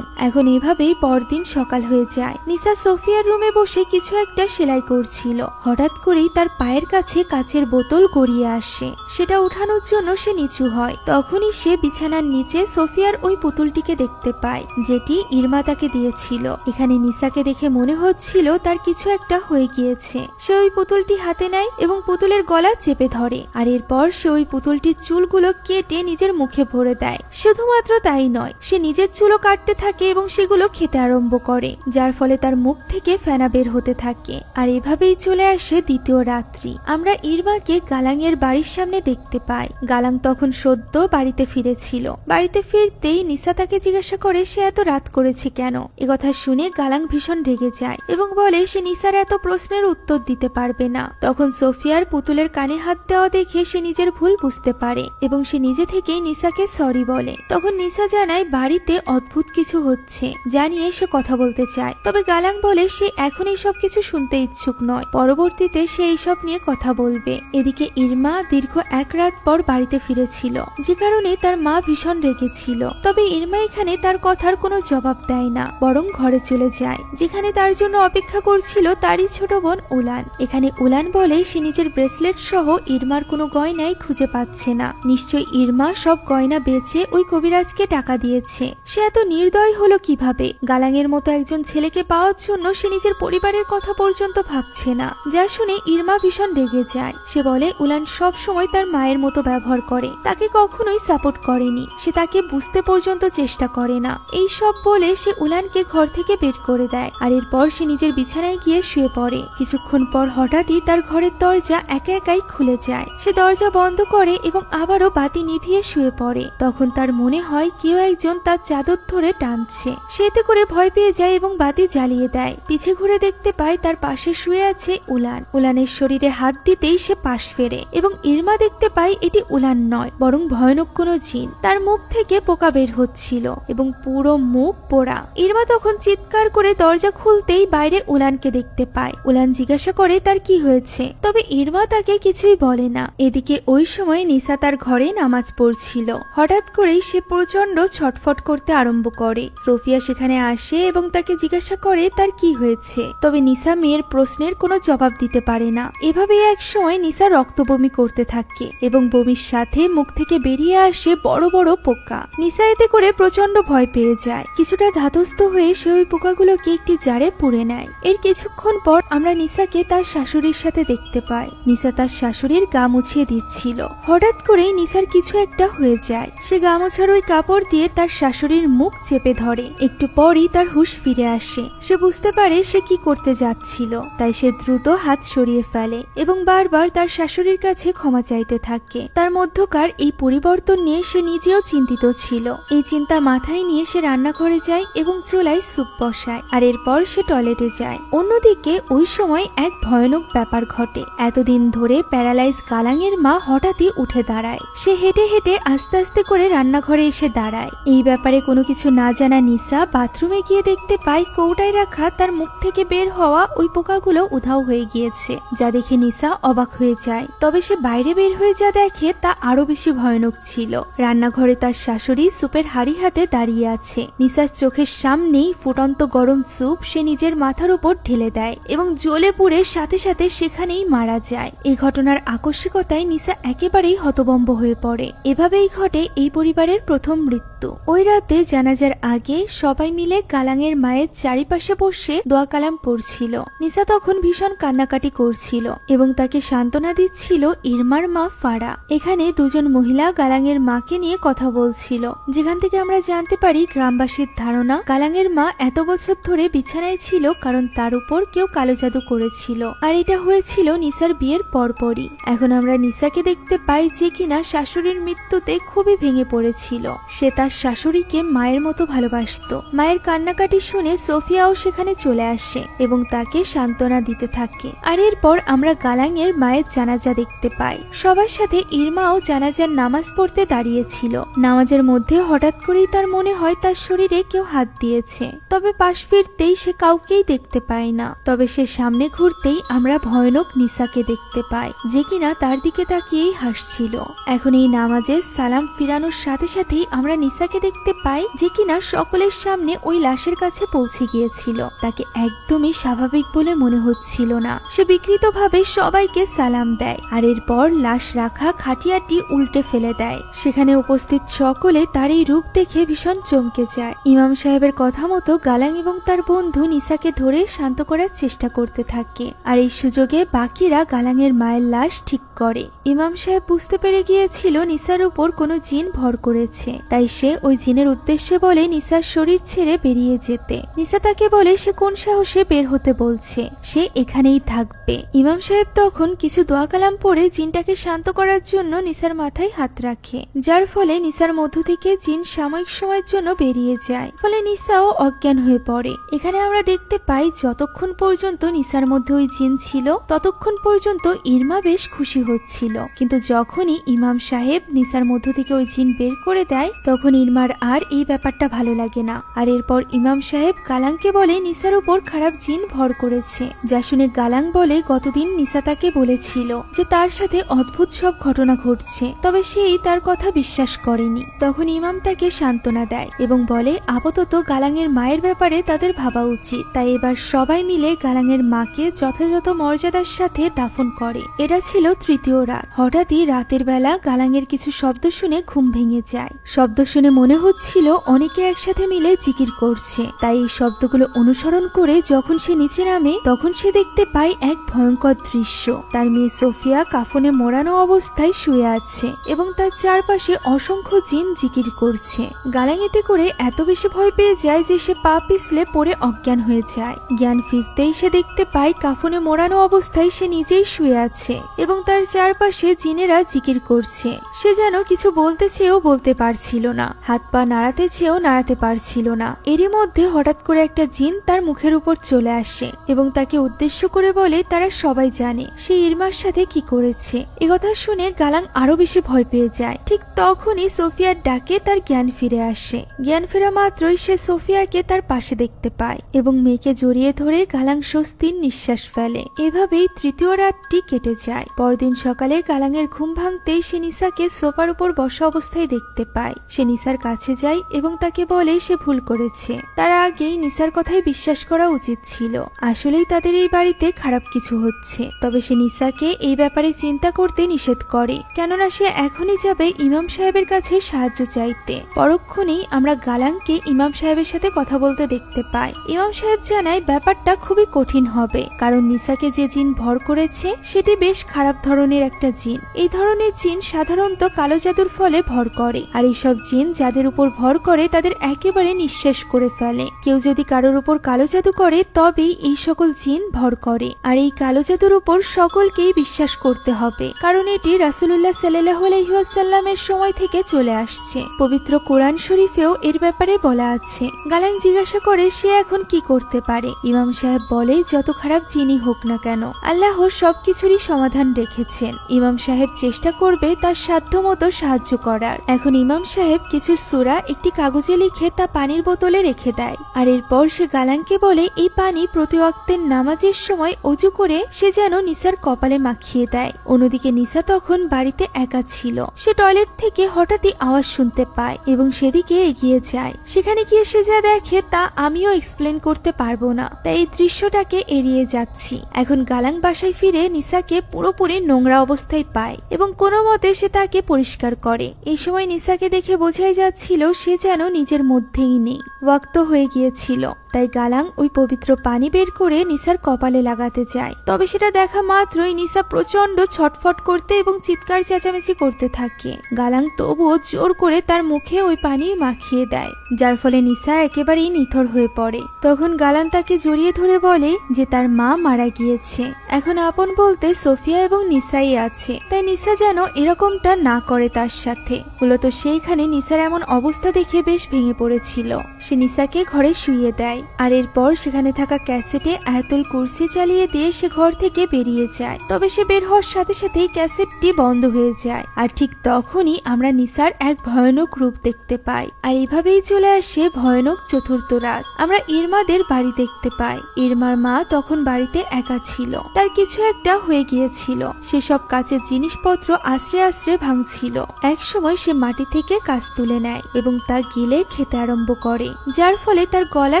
এখন এভাবেই পরদিন সকাল হয়ে যায়। নিসা সোফিয়ার রুমে বসে কিছু একটা সেলাই করছিল। হঠাৎ করেই তার পায়ের কাছে কাচের বোতল গড়িয়ে আসে। সেটা উঠানোর জন্য সে নিচু হয়। তখনই সে বিছানার নিচে সোফিয়ার ওই পুতুলটিকে দেখতে পায়, যেটি ইরমা তাকে দিয়েছিল। এখানে নিসাকে দেখে মনে হচ্ছিল তার কিছু একটা হয়ে গিয়েছে। সে ওই পুতুলটি হাতে নেয় এবং পুতুলের গলা চেপে ধরে, আর এরপর সে ওই পুতুলটির চুলগুলো কেটে নিজের মুখে ভরে দেয়। শুধুমাত্র তাই নয়, সে নিজের চুলও কাটতে থাকে এবং সেগুলো খেতে আরম্ভ করে, যার ফলে তার মুখ থেকে ফেনা বের হতে থাকে। আর এভাবেই চলে আসে দ্বিতীয় রাত্রি। আমরা ইরমাকে গালাংয়ের বাড়ির সামনে দেখতে পাই। গালাং তখন সদ্য বাড়িতে ফিরেছিল। বাড়িতে ফিরতেই নিসা তাকে জিজ্ঞাসা করে সে এত রাত করেছে কেন। একথা শুনে গালাং ভীষণ রেগে যায় এবং বলে সে নিসার এত প্রশ্নের উত্তর দিতে পারবে না। তখন সোফিয়ার পুতুলের কানে হাত দেওয়া দেখে সে নিজের ভুল বুঝতে পারে এবং সে নিজে থেকেই নিসাকে সরি বলে। তখন নিসা জানায় বাড়িতে অদ্ভুত কিছু হচ্ছে, জানিয়ে সে কথা বলতে চায়। তবে গালাং বলে সে এখন এইসব কিছু শুনতে ইচ্ছুক নয়, পরবর্তীতে সে এইসব নিয়ে কথা বলবে। এদিকে ইরমা দীর্ঘ 1 রাত পর বাড়িতে ফিরেছিল, যে কারণে তার মা ভীষণ রেগেছিল। তবে ইরমা এখানে তার কথার কোনো জবাব দেয় না, বরং ঘরে চলে যায়, যেখানে তার জন্য অপেক্ষা করছিল তারই ছোট বোন উলান। এখানে উলান বলে সে নিজের ব্রেসলেট সহ ইরমার কোনো গয়নাই খুঁজে পাচ্ছে না। নিশ্চয়ই ইরমা সব গয়না বেচে ওই কবিরাজকে টাকা দিয়েছে। সে এত নির্দয় হলো কিভাবে? গালাংয়ের মতো একজন ছেলেকে পাওয়ার জন্য সে নিজের পরিবারের কথা পর্যন্ত ভাবছে না, যা শুনে ইরমা ভীষণ রেগে যায়। সে বলে উলান সব সময় তার মায়ের মতো ব্যবহার করে, তাকে কখনোই সাপোর্ট করেনি, সে তাকে বুঝতে পর্যন্ত চেষ্টা করে না। এই সব বলে সে উলানকে ঘর থেকে বের করে দেয়। আর এরপর সে নিজের বিছানায় গিয়ে শুয়ে পড়ে। কিছুক্ষণ পর হঠাৎই তার ঘরের দরজা একা একাই খুলে যায়। সে দরজা বন্ধ করে এবং আবারও বাতি নিভিয়ে শুয়ে পড়ে। তখন তার মনে হয় কেউ একজন তার চাদর ধরে টানছে। সে এতে করে ভয় পেয়ে যায় এবং বাতি জ্বালিয়ে দেয়। পিছে ঘুরে দেখতে পায় তার পাশে শুয়ে আছে উলান। উলান উলানের শরীরে হাত দিতেই সে পাশ ফেরে এবং ইরমা দেখতে পায় এটি উলান নয় বরং ভয়ানক কোনো জিন। তার মুখ থেকে পোকা বের হচ্ছিল এবং পুরো মুখ পোড়া। ইরমা তখন চিৎকার করে দরজা খুলতেই বাইরে উলানকে দেখতে পায়। উলান জিজ্ঞাসা করে তার কি হয়েছে, তবে ইরমা তাকে কিছুই বলে না। এদিকে ওই সময় নিসা তার ঘরে নামাজ পড়ছিল। হঠাৎ করেই সে প্রচন্ড ছটফট করতে আরম্ভ করে। সোফিয়া সেখানে আসে এবং তাকে জিজ্ঞাসা করে তার কি হয়েছে, তবে নিসা মেয়ের প্রশ্নের কোনো জবাব দিতে পারে না। এভাবে এক সময় নিসা রক্ত বমি করতে থাকে এবং বমির সাথে মুখ থেকে বেরিয়ে আসে বড় বড় পোকা। নিসা এতে করে প্রচন্ড ভয় পেয়ে যায়। কিছুটা ধাতস্থ হয়ে সে ওই পোকাগুলোকে একটি জারে পুড়ে নেয়। এর কিছুক্ষণ পর আমরা নিসাকে তার শাশুড়ির সাথে দেখতে পাই। নিসা তার শাশুড়ির গা মুছিয়ে দিচ্ছিল। হঠাৎ করেই নিসার কিছু একটা হয়ে যায়। সে গা মোছার ওই কাপড় দিয়ে তার শাশুড়ির মুখ চেপে ধরে। একটু পরই তার হুঁশ ফিরে আসে। সে বুঝতে পারে সে কি করতে যাচ্ছিল, তাই সে দ্রুত হাত সরিয়ে ফেলে এবং বারবার তার শাশুড়ির কাছে ক্ষমা চাইতে থাকে। তার মধ্যকার এই পরিবর্তন নিয়ে সে নিজেও চিন্তিত ছিল। এই চিন্তা মাথায় নিয়ে সে রান্নাঘরে যায় এবং চুলায় স্যুপ বসায়, আর এরপর সে টয়লেটে যায়। অন্যদিকে ওই সময় এক ভয়ানক ব্যাপার ঘটে। এতদিন ধরে প্যারালাইজ গালাঙের মা হঠাৎই উঠে দাঁড়ায়। সে হেঁটে হেঁটে আস্তে আস্তে করে রান্নাঘরে এসে দাঁড়ায়। এই ব্যাপারে কোনো কিছু না জানা নিসা বাথরুমে গিয়ে দেখতে পায় কৌটায় রাখা তার মুখ থেকে বের হওয়া ওই পোকাগুলো উধাও হয়ে গিয়েছে, যা দেখে নিসা অবাক হয়ে যায়। তবে সে বাইরে বের হয়ে যা দেখে তা আরো বেশি ভয়ানক ছিল। রান্নাঘরে তার শাশুড়ি স্যুপের হাড়ি হাতে দাঁড়িয়ে আছে। নিসার চোখের সামনেই ফুটন্ত গরম স্যুপ সে নিজের মাথার উপর ঢেলে দেয় এবং জ্বলে পুড়ে সাথে সাথে সেখানেই মারা যায়। এই ঘটনার আকস্মিকতায় নিসা একেবারেই হতভম্ব হয়ে পড়ে। এভাবেই ঘটে এই পরিবারের প্রথম মৃত্যু। ওই রাতে জানাজার আগে সবাই মিলে গালাঙের মায়ের চারিপাশে বসে দোয়া কালাম পড়ছিল। নিসা তখন ভীষণ কান্নাকাটি করছিল এবং তাকে সান্ত্বনা দিচ্ছিল ইরমার মা ফারা। এখানে দুজন মহিলা গালাঙের মাকে নিয়ে কথা বলছিল, যেখান থেকে আমরা জানতে পারি গ্রামবাসীর ধারণা গালাঙের মা এত বছর ধরে বিছানায় ছিল কারণ তার উপর কেউ কালো জাদু করেছিল, আর এটা হয়েছিল নিসার বিয়ের পরপরই। এখন আমরা নিসাকে দেখতে পাই যে কিনা শাশুড়ির মৃত্যুতে খুবই ভেঙে পড়েছিল। সে তার শাশুড়িকে মায়ের মতো ভালোবাসতো। মায়ের কান্নাকাটি শুনে সোফিয়াও সেখানে চলে আসে এবং তাকে সান্ত্বনা দিতে থাকে। আর এরপর আমরা গালাঙের মায়ের জানাজা দেখতে পাই। সবার সাথে ইরমাও জানাজার নামাজ পড়তে দাঁড়িয়েছিল। নামাজের মধ্যে হঠাৎ করেই তার মনে হয় তার শরীরে কেউ হাত দিয়েছে, তবে পাশ ফিরতেই সে কাউকেই দেখতে পায় না। তবে সে সামনে ঘুরতেই আমরা ভয়ানক নিসাকে দেখতে পাই, যে কিনা তার দিকে তাকিয়েই হাসছিল। এখন এই নামাজে সালাম ফিরানোর সাথে সাথেই আমরা নিসাকে দেখতে পাই, যে কিনা সকলের সামনে ওই লাশের কাছে পৌঁছে গিয়েছিল। তাকে একদমই স্বাভাবিক বলে মনে হচ্ছিল না। সে বিকৃতভাবে সবাইকে সালাম দেয়, আর এরপর লাশ রাখা খাটিয়াটি উল্টে ফেলে দেয়। সেখানে উপস্থিত সকলে তার এই রূপ দেখে ভীষণ চমকে যায়। ইমাম সাহেবের কথা মতো গালাং এবং তার বন্ধু নিসাকে ধরে শান্ত করার চেষ্টা করতে থাকে, আর এই সুযোগে বাকিরা গালাঙের মায়ের লাশ ঠিক করে। ইমাম সাহেব বুঝতে পেরে গিয়েছিল নিসার উপর কোনো জিন ভর করেছে, তাই সে ওই জিনের উদ্দেশ্যে বলে নিসার শরীর ছেড়ে বেরিয়ে যেতে। নিসা তাকে বলে সে কোন সাহসে বের হতে বলছে, সে এখানেই থাকবে। ইমাম সাহেব তখন কিছু দোয়া কালাম পড়ে জিনটাকে শান্ত করার জন্য নিসার মাথায় হাত রাখে, যার ফলে নিসার মধ্য থেকে জিন সাময়িক সময়ের জন্য বেরিয়ে যায়। ফলে নিসাও অজ্ঞান হয়ে পড়ে। এখানে আমরা দেখতে পাই যতক্ষণ পর্যন্ত নিসার মধ্যে ওই জিন ছিল ততক্ষণ পর্যন্ত ইরমা বেশ খুশি হচ্ছিল, কিন্তু যখনই ইমাম সাহেব নিসার মধ্য থেকে ওই জিন বের করে দেয় তখন ইরমার আর এই ব্যাপারটা ভালো লাগে না। আর এরপর ইমাম সাহেব গালাংকে বলে নিসার উপর খারাপ জিন ভর করেছে, যা শুনে গালাং বলে গতদিন নিসা তাকে বলেছিল যে তার সাথে অদ্ভুত সব ঘটনা ঘটছে, তবে সেই তার কথা বিশ্বাস করেনি। তখন ইমাম তাকে সান্ত্বনা দেয় এবং বলে আপাতত গালাঙের মায়ের ব্যাপারে তাদের ভাবা উচিত। তাই এবার সবাই মিলে গালাঙের মাকে যথাযথ মর্যাদার সাথে দাফন করে। এটা ছিল তৃতীয় রাত। হঠাৎই রাতের বেলা গালাঙের কিছু শব্দ শুনে ঘুম ভেঙে যায়। শব্দ শুনে মনে হচ্ছিল অনেকে একসাথে মিলে জিকির করছে। তাই এই শব্দগুলো অনুসরণ করে যখন সে নিচে নামে তখন সে দেখতে পায় এক ভয়ঙ্কর দৃশ্য। তার মেয়ে সোফিয়া কাফনে মোড়ানো অবস্থায় শুয়ে আছে এবং তার চারপাশে অসংখ্য জিন জিকির করছে। গালাং এতে করে এত বেশি ভয় পেয়ে যায় যে সে পা পিছলে পড়ে অজ্ঞান হয়ে যায়। জ্ঞান ফিরতেই সে দেখতে পায় কাফনে মোড়ানো অবস্থায় সে নিজেই শুয়ে আছে এবং তার চারপাশে জিনেরা জিকির করছে। সে যেন কিছু বলতে চেয়েও বলতে পারছিল না, হাত পা নাড়াতে চেয়েও নাড়াতে পারছিল না। এরই মধ্যে হঠাৎ করে একটা জিন তার মুখের উপর চলে আসে এবং তাকে উদ্দেশ্য করে বলে তার তারা সবাই জানে সে ইরমার সাথে কি করেছে। একথা শুনে গালাং আরো বেশি ভয় পেয়ে যায়। ঠিক তখনই সোফিয়ার ডাকে তার জ্ঞান ফিরে আসে। জ্ঞান ফেরা মাত্রই সে সোফিয়াকে তার পাশে দেখতে পায় এবং মেয়েকে জড়িয়ে ধরে গালাং স্বস্তির নিঃশ্বাস ফেলে। এভাবেই তৃতীয় রাতটি কেটে যায়। পরদিন সকালে গালাঙের ঘুম ভাঙতেই সে নিসাকে সোফার উপর বসা অবস্থায় দেখতে পায়। সে নিসার কাছে যায় এবং তাকে বলে সে ভুল করেছে। তার আগেই নিসার কথাই বিশ্বাস করা উচিত ছিল। আসলেই তাদের এই বাড়িতে খারাপ কিছু হচ্ছে। তবে সে নিসাকে এই ব্যাপারে চিন্তা করতে নিষেধ করে, কেননা সে এখনই যাবে ইমাম সাহেবের কাছে সাহায্য চাইতে। পরক্ষণেই আমরা গালাংকে ইমাম সাহেবের সাথে কথা বলতে দেখতে পাই। ইমাম সাহেব জানায় ব্যাপারটা খুবই কঠিন হবে, কারণ নিসাকে যে জিন ভর করেছে সেটি বেশ খারাপ ধরনের একটা জিন। এই ধরনের জিন সাধারণত কালো জাদুর ফলে ভর করে, আর এইসব জিন যাদের উপর ভর করে তাদের একেবারে নিঃশেষ করে ফেলে। কেউ যদি কারোর উপর কালো জাদু করে তবেই এই সকল জিন ভর করে, আর এই কালো জাদুর উপর সকলকেই বিশ্বাস করতে হবে, কারণ এটি রাসূলুল্লাহ সাল্লাল্লাহু আলাইহি ওয়াসাল্লামের সময় থেকে চলে আসছে। পবিত্র কোরআন শরীফেও এর ব্যাপারে বলা আছে। গালাং জিজ্ঞাসা করে সে এখন কি করতে পারে। ইমাম সাহেব বলে যত খারাপ জিনই হোক না কেন আল্লাহ সবকিছুরই সমাধান রেখেছেন। ইমাম সাহেব চেষ্টা করবে তার সাধ্যমতো সাহায্য করার। এখন ইমাম সাহেব কিছু সূরা একটি কাগজে লিখে তা পানির বোতলে রেখে দেয়, আর এরপর সে গালাংকে বলে এই পানি প্রতি ওয়াক্তের নামাজের সময় অজু করে সে যেন নিসার কপালে মাখিয়ে দেয়। অন্যদিকে নিসা তখন বাড়িতে একা ছিল। সে টয়লেট থেকে হঠাৎই আওয়াজ শুনতে পায় এবং সেদিকে এগিয়ে যায়। সেখানে গিয়ে সে যা দেখে তা আমিও এক্সপ্লেন করতে পারবো না, তাই এই দৃশ্যটাকে এড়িয়ে যাচ্ছি। এখন গালাং বাসায় ফিরে নিসাকে পুরোপুরি নোংরা অবস্থায় পায় এবং কোনো মতে সে তাকে পরিষ্কার করে। এই সময় নিসাকে দেখে বোঝাই যাচ্ছিল সে যেন নিজের মধ্যেই নেই, ওয়াক্ত হয়ে গিয়েছিল। তাই গালাং ওই পবিত্র পানি বের করে নিসার কপালে লাগাতে যায়। তবে সেটা দেখা মাত্রই নিসা প্রচন্ড ছটফট করতে এবং চিৎকার চেঁচামেচি করতে থাকে। গালাং তবুও জোর করে তার মুখে ওই পানি মাখিয়ে দেয়, যার ফলে নিসা একেবারেই নিথর হয়ে পড়ে। তখন গালাং তাকে জড়িয়ে ধরে বলে যে তার মা মারা গিয়েছে। এখন আপন বলতে সোফিয়া এবং নিসাই আছে, তাই নিসা যেন এরকমটা না করে তার সাথে। মূলত সেইখানে নিসার এমন অবস্থা দেখে বেশ ভেঙে পড়েছিল। সে নিসাকে ঘরে শুইয়ে দেয়, আর এরপর সেখানে থাকা ক্যাসেটে আয়াতুল কুরসি চালিয়ে দিয়ে সে ঘর থেকে বেরিয়ে যায়। তবে সে বের হওয়ার সাথে সাথেই ক্যাসেটটি বন্ধ হয়ে যায়, আর ঠিক তখনই আমরা নিসার এক ভয়ানক রূপ দেখতে পাই। আর এভাবেই চলে আসে ভয়ানক চতুর্থ রাত। আমরা ইরমাদের বাড়ি দেখতে পাই। ইরমার মা তখন বাড়িতে একা ছিল। তার কিছু একটা হয়ে গিয়েছিল। সে সব কাচের জিনিসপত্র আশ্রে আশ্রে ভাঙছিল। এক সময় সে মাটি থেকে কাঁচ তুলে নেয় এবং তা গিলে খেতে আরম্ভ করে, যার ফলে তার গলা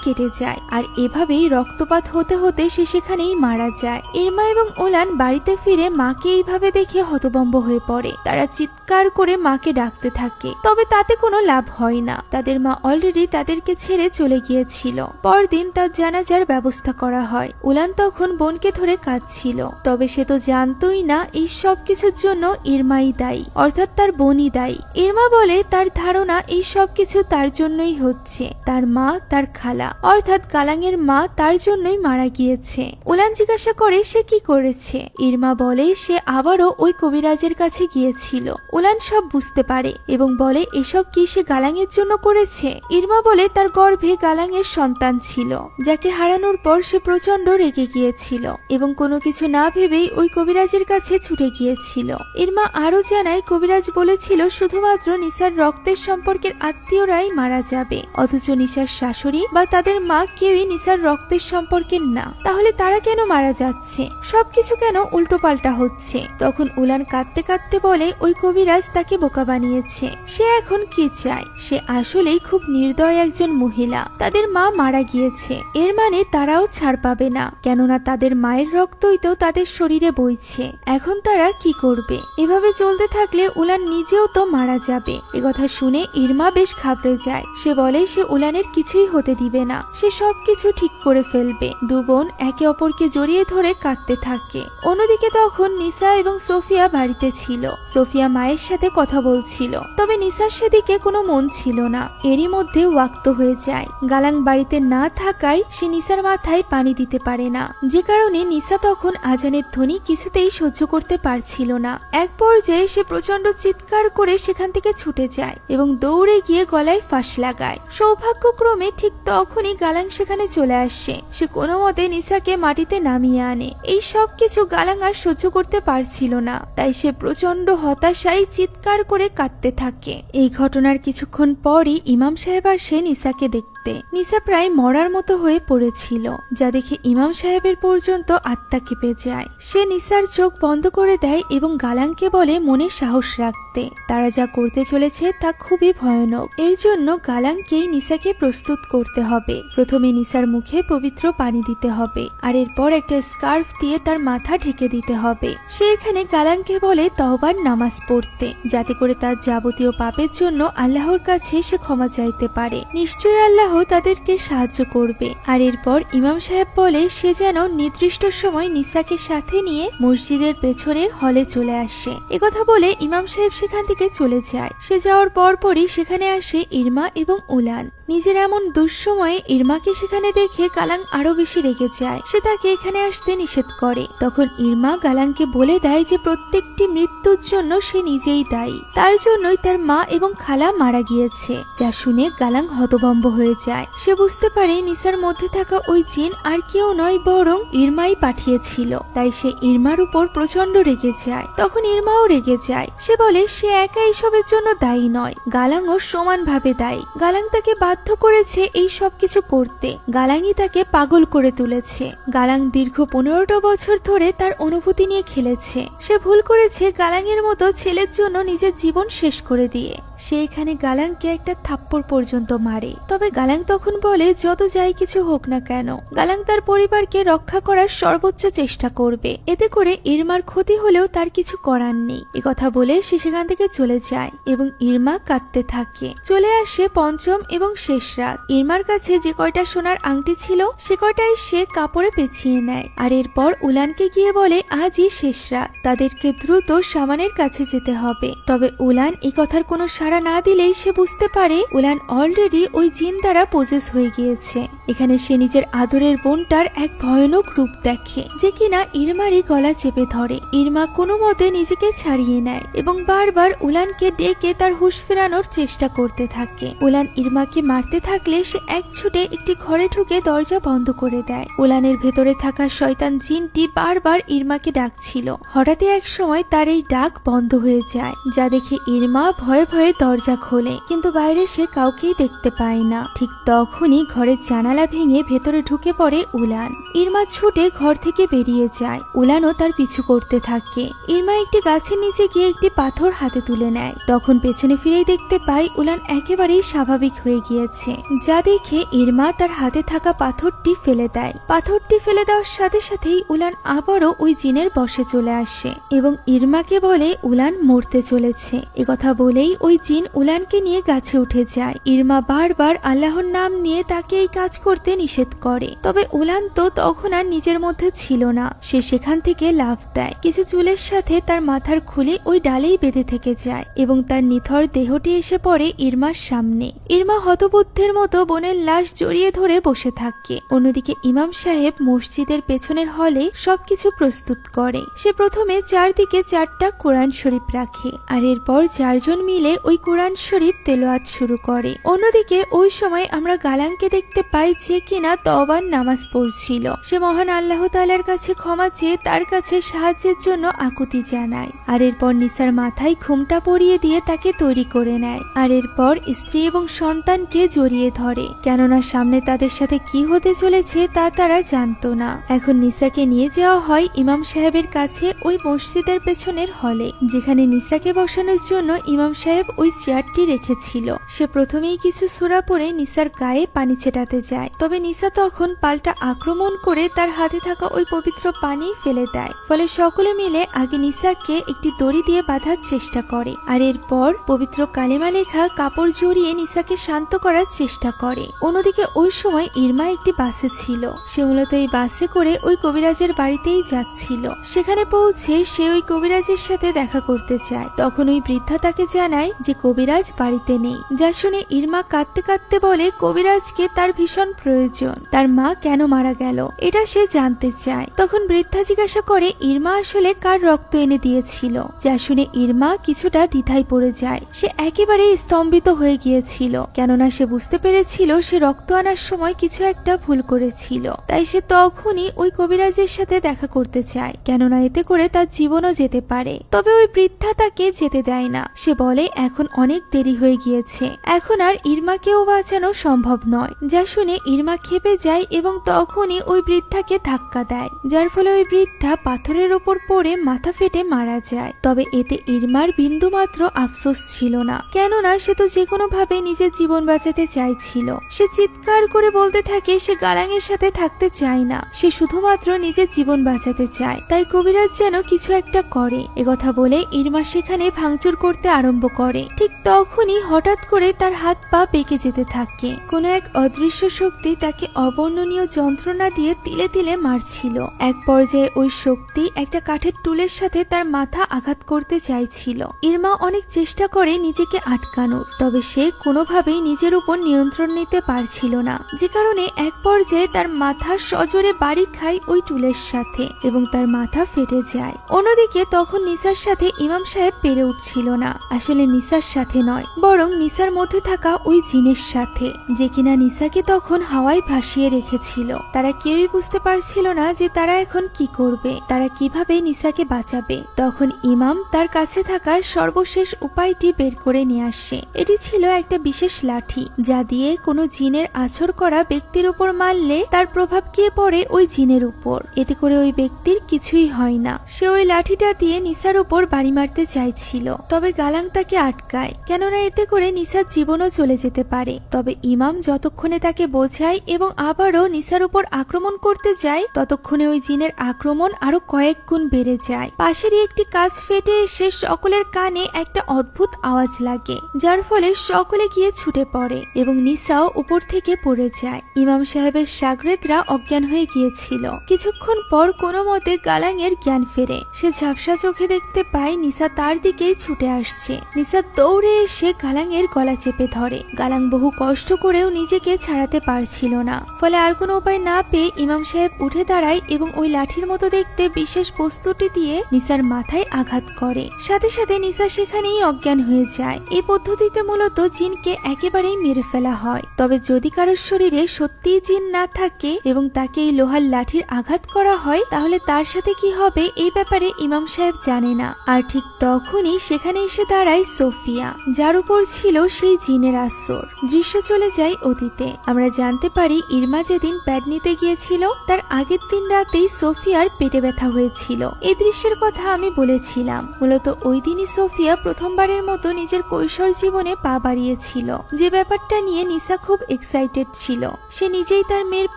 কেটে যায়। আর এভাবেই রক্তপাত হতে হতে সে সেখানেই মারা যায়। ইরমা এবং ওলান বাড়িতে ফিরে মাকে এইভাবে দেখে হতভম্ব হয়ে পড়ে। তারা চিৎকার করে মাকে ডাকতে থাকে, তবে তাতে কোনো লাভ হয় না। তাদের মা অলরেডি তাদেরকে ছেড়ে চলে গিয়েছিল। পরদিন তার জানাজার ব্যবস্থা করা হয়। ওলান তখন বোনকে ধরে কাঁদছিল, তবে সে তো জানতোই না এই সব কিছুর জন্য ইরমাই দায়ী, অর্থাৎ তার বোনই দায়ী। ইরমা বলে তার ধারণা এই সব কিছু তার জন্যই হচ্ছে। তার মা, তার খালা অর্থাৎ গালাঙের মা তার জন্যই মারা গিয়েছে। ওলান জিজ্ঞাসা করে সে কি করেছে। ইরমা বলে সে আবারও ওই কবিরাজের কাছে গিয়েছিল। ওলান সব বুঝতে পারে এবং বলে এসব কি সে গালাঙের জন্য করেছে। ইরমা বলে তার গর্ভে গালাঙের সন্তান ছিল, যাকে হারানোর পর সে প্রচন্ড রেগে গিয়েছিল এবং কোনো কিছু না ভেবেই ওই কবিরাজের কাছে ছুটে গিয়েছিল। ইরমা আরো জানায় কবিরাজ বলেছিল শুধুমাত্র নিসার রক্তের সম্পর্কের আত্মীয়রাই মারা যাবে, অথচ নিসার শাশুড়ি বা তাদের মা কেউই নিসার রক্তের সম্পর্কের না। তাহলে তারা কেন মারা যাচ্ছে? সবকিছু কেন উল্টো পাল্টা হচ্ছে? তখন উলান কাঁদতে কাঁদতে বলে ওই কবিরাজ তাকে বোকা বানিয়েছে। সে এখন কি চায়? সে আসলেই খুব নির্দয় একজন মহিলা। তাদের মা মারা গিয়েছে, এর মানে তারাও ছাড় পাবে না, কেননা তাদের মায়ের রক্তই তো তাদের শরীরে বইছে। এখন তারা কি করবে? এভাবে চলতে থাকলে উলান নিজেও তো মারা যাবে। একথা শুনে ইরমা বেশ ঘাবড়ে যায়। সে বলে সে উলানের কিছুই হতে দিবে না, সে সবকিছু ঠিক করে ফেলবে। দু বোন একে অপরকে জড়িয়ে ধরে কাঁদতে থাকে। অন্যদিকে তখন নিসা এবং সোফিয়া বাড়িতে ছিল। সোফিয়া মায়ের সাথে কথা বলছিল, তবে নিসার সেদিকে কোনো মন ছিল না। এরই মধ্যে ওয়াক্ত হয়ে যায়। গালাং বাড়িতে না থাকায় সে নিসার মাথায় পানি দিতে পারে না, যে কারণে নিসা তখন আজানের ধ্বনি কিছুতেই সহ্য করতে পারছিল না। এক পর্যায়ে সে প্রচন্ড চিৎকার করে সেখান থেকে ছুটে যায় এবং দৌড়ে গিয়ে গলায় ফাঁস লাগায়। সৌভাগ্যক্রমে ঠিক তখনই গালাং সেখানে চলে আসে। সে কোনো মতে নিসাকে মাটিতে নামিয়ে আনে। এই সব কিছু গালাং আর সহ্য করতে পারছিল না, তাই সে প্রচন্ড হতাশায় চিৎকার করে কাঁদতে থাকে। এই ঘটনার কিছুক্ষণ পরই ইমাম সাহেব আসে নিসাকে দেখতে। নিসা প্রায় মরার মতো হয়ে পড়েছিল, যা দেখে ইমাম সাহেবের পর্যন্ত আত্মা কেঁপে যায়। সে নিসার চোখ বন্ধ করে দেয় এবং গালাংকে বলে মনে সাহস রাখতে। তারা যা করতে চলেছে তা খুবই ভয়ানক। এর জন্য গালাংকে নিসাকে প্রস্তুত করতে হবে। প্রথমে নিসার মুখে পবিত্র পানি দিতে হবে, আর এরপর একটা স্কার্ফ দিয়ে তার মাথা ঢেকে দিতে হবে। সে এখানে গালাংকে বলে তওবার নামাজ পড়তে, যাতে করে তার যাবতীয় পাপের জন্য আল্লাহর কাছে সে ক্ষমা চাইতে পারে। নিশ্চয়ই আল্লাহ তাদেরকে সাহায্য করবে। আর এরপর ইমাম সাহেব বলে সে যেন নির্দিষ্ট সময় নিসাকে সাথে নিয়ে মসজিদের পেছনের হলে চলে আসে। একথা বলে ইমাম সাহেব সেখান থেকে চলে যায়। সে যাওয়ার পরপরই সেখানে আসে ইরমা এবং উলান। নিজের এমন দুঃসময়ে ইরমাকে সেখানে দেখে গালাং আরো বেশি রেগে যায়। সে তাকে এখানে আসতে নিষেধ করে। তখন ইরমা গালাংকে বলে দেয় যে প্রত্যেকটি মৃত্যুর জন্য সে নিজেই দায়ী, তার জন্যই তার মা এবং খালা মারা গিয়েছে। যা শুনে গালাং হতভম্ব হয়ে যায়। সে বুঝতে পারে নিসার মধ্যে থাকা ওই জিন আর কেউ নয়, বরং ইরমাই পাঠিয়েছিল। তাই সে ইরমার উপর প্রচন্ড রেগে যায়। তখন ইরমাও রেগে যায়। সে বলে সে একা এইসবের জন্য দায়ী নয়, গালাংও সমানভাবে দায়ী। গালাং তাকে বাধ্য করেছে এই সব কিছু করতে। গালাংই তাকে পাগল করে তুলেছে। গালাং দীর্ঘ 15টা বছর ধরে তার অনুভূতি নিয়ে খেলেছে। সে ভুল করেছে গালাংয়ের মতো ছেলের জন্য নিজের জীবন শেষ করে দিয়ে। সে এখানে গালাংকে একটা থাপ্পড় পর্যন্ত মারে। তবে গালাং তখন বলে যত যাই কিছু হোক না কেন, গালাং তার পরিবারকে রক্ষা করার সর্বোচ্চ চেষ্টা করবে। এতে করে ইরমার ক্ষতি হলেও তার কিছু করার নেই। একথা বলে সে সেখান থেকে চলে যায় এবং ইরমা কাঁদতে থাকে। চলে আসে পঞ্চম এবং শেষ রাত। ইরমার কাছে যে কয়টা সোনার আংটি ছিল সে কয়টাই সে কাপড়ে পেঁচিয়ে নেয়। আর এরপর উলানকে গিয়ে বলে আজই শেষ রাত, তাদেরকে দ্রুত সামানের কাছে যেতে হবে। তবে উলান এই কথার কোনো সাড়া না দিলেই সে বুঝতে পারে উলান অলরেডি ওই জিন দ্বারা পজেস হয়ে গিয়েছে। এখানে সে নিজের আদরের বোনটার এক ভয়ানক রূপ দেখে, যে কিনা ইরমারই গলা চেপে ধরে। ইরমা কোনো মতে নিজেকে ছাড়িয়ে নেয় এবং বারবার উলানকে ডেকে তার হুঁশ ফেরানোর চেষ্টা করতে থাকে। উলান ইরমাকে মারতে থাকলে সে এক ছুটে একটি ঘরে ঢুকে দরজা বন্ধ করে দেয়। উলানের ভেতরে থাকা শয়তান জিনটি বারবার ইরমাকে ডাকছিল। হঠাৎই এক সময় তার এই ডাক বন্ধ হয়ে যায়, যা দেখে ইরমা ভয়ে ভয়ে দরজা খোলে, কিন্তু বাইরে সে কাউকেই দেখতে পায় না। ঠিক তখনই ঘরের জানালা ভেঙে ভেতরে ঢুকে পড়ে উলান। ইরমা ছুটে ঘর থেকে বেরিয়ে যায়। উলানও তার পিছু করতে থাকে। ইরমা একটি গাছের নিচে গিয়ে একটি পাথর হাতে তুলে নেয়। তখন পেছনে ফিরেই দেখতে পায় উলান একেবারেই স্বাভাবিক হয়ে গিয়েছে, যা দেখে ইরমা তার হাতে থাকা পাথরটি ফেলে দেয়। পাথরটি ফেলে দেওয়ার সাথে সাথেই উলান আবারও ওই জিনের বশে চলে আসে এবং ইরমাকে বলে উলান মরতে চলেছে। একথা বলেই ওই জিন উলানকে নিয়ে গাছে উঠে যায়। ইরমা বারবার আল্লাহর নাম নিয়ে তাকে এই কাজ করতে নিষেধ করে। তবে উলান তো তখন আর নিজের মধ্যে ছিল না। সে সেখান থেকে লাফ দেয়। কিছু চুলের সাথে তার মাথার খুলি ওই ডালেই বেঁধে থেকে যায় এবং তার নিথর দেহটি এসে পড়ে ইরমার সামনে। ইরমা হতবুদ্ধের মতো বোনের লাশ জড়িয়ে ধরে বসে থাকে। অন্যদিকে ইমাম সাহেব মসজিদের পেছনের হলে সবকিছু প্রস্তুত করে। সে প্রথমে চারদিকে 4টা কোরআন শরীফ রাখে, আর এরপর 4 জন মিলে ওই কোরআন শরীফ তেলাওয়াত শুরু করে। অন্যদিকে ওই সময় আমরা গালাংকে দেখতে পাই, যে কিনা তওবার নামাজ পড়ছিল। সে মহান আল্লাহ তাআলার কাছে ক্ষমা চেয়ে তার কাছে সাহায্যের জন্য আকুতি জানায়। আর এরপর নিসার মাথায় ঘুমটা পরিয়ে দিয়ে তাকে তৈরি করে নেয়। আর এরপর স্ত্রী এবং সন্তানকে জড়িয়ে ধরে, কেননা সামনে তাদের সাথে কি হতে চলেছে তা তারা জানতো না। এখন নিসাকে নিয়ে যাওয়া হয় ইমাম সাহেবের কাছে ওই মসজিদের পেছনের হলে, যেখানে নিসাকে বসানোর জন্য ইমাম সাহেব ওই চেয়ারটি রেখেছিল। সে প্রথমেই কিছু সূরা পড়ে নিসার গায়ে পানি ছেটাতে যায়। তবে নিসা তখন পাল্টা আক্রমণ করে তার হাতে থাকা ওই পবিত্র পানি ফেলে দেয়। ফলে সকলে মিলে আগে নিসাকে একটি দড়ি দিয়ে বাঁধার চেষ্টা করে, আর এরপর পবিত্র কালেমা লেখা কাপড় জড়িয়ে নিসাকে শান্ত করার চেষ্টা করে। অন্যদিকে ওই সময় ইরমা একটি বাসে ছিল। সে মূলত এই বাসে করে ওই কবিরাজের বাড়িতেই যাচ্ছিল। সেখানে পৌঁছে সে ওই কবিরাজের সাথে দেখা করতে চায়। তখন ওই বৃদ্ধা তাকে জানায় যে কবিরাজ বাড়িতে নেই। যা শুনে ইরমা কাঁদতে কাঁদতে বলে কবিরাজকে তার ভীষণ প্রয়োজন, তার মা কেন মারা গেল এটা সে জানতে চায়। তখন বৃদ্ধা জিজ্ঞাসা করে ইরমা আসলে কার রক্ত এনে দিয়েছিল। যা শুনে ইরমা কিছুটা দ্বিধায় পড়ে যায়। সে একেবারে স্তম্ভিত হয়ে গিয়েছিল, কেননা সে বুঝতে পেরেছিল সে রক্ত আনার সময় কিছু একটা ভুল করেছিল। তাই সে তখনই ওই কবিরাজের সাথে দেখা করতে চায়, কেননা এতে করে তার জীবনও যেতে পারে। তবে ওই বৃদ্ধা তাকে যেতে দেয় না। সে বলে এখন অনেক দেরি হয়ে গিয়েছে, এখন আর ইরমাকেও বাঁচানো সম্ভব নয়। যা শুনে ইরমা ক্ষেপে যায় এবং তখনই ওই বৃদ্ধাকে ধাক্কা দেয়, যার ফলে ওই বৃদ্ধা পাথরের ওপর পড়ে মাথা ফেটে মারা যায়। তবে এতে ইরমার বিন্দুমাত্র আফসোস ছিল না, কেননা সে তো যে কোনো ভাবে নিজের জীবন বাঁচাতে চাইছিল। সে চিৎকার করে বলতে থাকে সে গালাঙের সাথে থাকতে চায় না, সে শুধুমাত্র নিজের জীবন বাঁচাতে চায়। তাই কবিরাজ যেন কিছু একটা করে। একথা বলে ইরমা সেখানে ভাঙচুর করতে আরম্ভ করে। ঠিক তখনই হঠাৎ করে তার হাত পা বেঁকে যেতে থাকে। কোনো এক অদৃশ্য শক্তি তাকে অবর্ণনীয় যন্ত্রণা দিয়ে তিলে তিলে মারছিল। এক পর্যায়ে ওই শক্তি একটা কাঠের টুলের সাথে তার মাথা আঘাত করতে চাইছিল। ইরমা অনেক চেষ্টা করে নিজেকে আটকানোর, তবে সে কোনোভাবেই নিজের উপর নিয়ন্ত্রণ নিতে পারছিল না, যে কারণে এক পর্যায়ে তার মাথা সজোরে বাড়ি খায় ওই টুলের সাথে এবং তার মাথা ফেটে যায়। অন্যদিকে তখন নিসার সাথে ইমাম সাহেব পেরে উঠছিল না। আসলে নিসার সাথে নয়, বরং নিসার মধ্যে থাকা ওই জিনের সাথে, যে কিনা নিসাকে তখন হাওয়ায় ভাসিয়ে রেখেছিল। তারা কেউই বুঝতে পারছিল না যে তারা এখন কি করবে, তারা কিভাবে নিসাকে বাঁচাবে। তখন ইমাম তার কাছে থাকা সর্বশেষ উপায়টি বের করে নিয়ে আসে। এটি ছিল একটা বিশেষ লাঠি, যা দিয়ে কোনো জিনের আছর করা ব্যক্তির উপর মারলে তার প্রভাব গিয়ে পড়ে ওই জিনের উপর। এতে করে ওই ব্যক্তির কিছুই হয় না। সে ওই লাঠিটা দিয়ে নিসার উপর বাড়ি মারতে চাইছিল, তবে গালাং তাকে আটকায়, কেননা এতে করে নিসার জীবনও চলে যেতে পারে। তবে ইমাম যতক্ষণে তাকে বোঝায় এবং আবারও নিসার উপর আক্রমণ করতে যায়, ততক্ষণে ওই জিনের আক্রমণ আরো কয়েক গুণ বেড়ে যায়। পাশেরই একটি কাঁচ ফেটে এসে সকলের কানে একটা অদ্ভুত আওয়াজ লাগে, যার ফলে সকলে গিয়ে ছুটে পড়ে এবং নিসাও উপর থেকে পড়ে যায়। ইমাম সাহেবের শাগরেদরা অজ্ঞান হয়ে গিয়েছিল। কিছুক্ষণ পর কোনো মতে গালাঙের জ্ঞান ফেরে। সে ঝাপসা চোখে দেখতে পায় নিসা তার দিকেই ছুটে আসছে। নিসা দৌড়ে এসে গালাঙের গলা চেপে ধরে। গালাং বহু কষ্ট করেও নিজেকে ছাড়াতে পারছিল না। ফলে আর কোনো উপায় না পেয়ে ইমাম সাহেব উঠে দাঁড়ায় এবং ওই লাঠির মতো দেখতে বিশেষ বস্তুটি দিয়ে নিসার মাথায় আঘাত করে। সাথে সাথে নিসা সেখানেই অজ্ঞান হয়ে যায়। এই পদ্ধতিতে মূলত জিনকে একেবারেই মেরে ফেলা হয়। তবে যদি কারোর শরীরে সত্যিই জিন না থাকে এবং তাকে এই লোহার লাঠির আঘাত করা হয়, তাহলে তার সাথে কি হবে এই ব্যাপারে ইমাম সাহেব জানে না। আর ঠিক তখনই সেখানে এসে দাঁড়ায় সোফিয়া, যার উপর ছিল সেই জিনের আসর। দৃশ্য চলে যায় অতীতে। আমরা জানতে পারি ইরমা যেদিন প্যাড নিতে গিয়েছিল তার আগের দিন রাতেই সোফিয়ার পেটে ব্যথা হয়েছিল। এই দৃশ্যের কথা আমি বলেছিলাম। মূলত ওই দিনই সোফিয়া প্রথমবারের মতো নিজের কৈশোর জীবনে পা বাড়িয়েছিল, যে ব্যাপারটা নিয়ে নিসা খুব এক্সাইটেড ছিল। সে নিজেই তার মেয়ের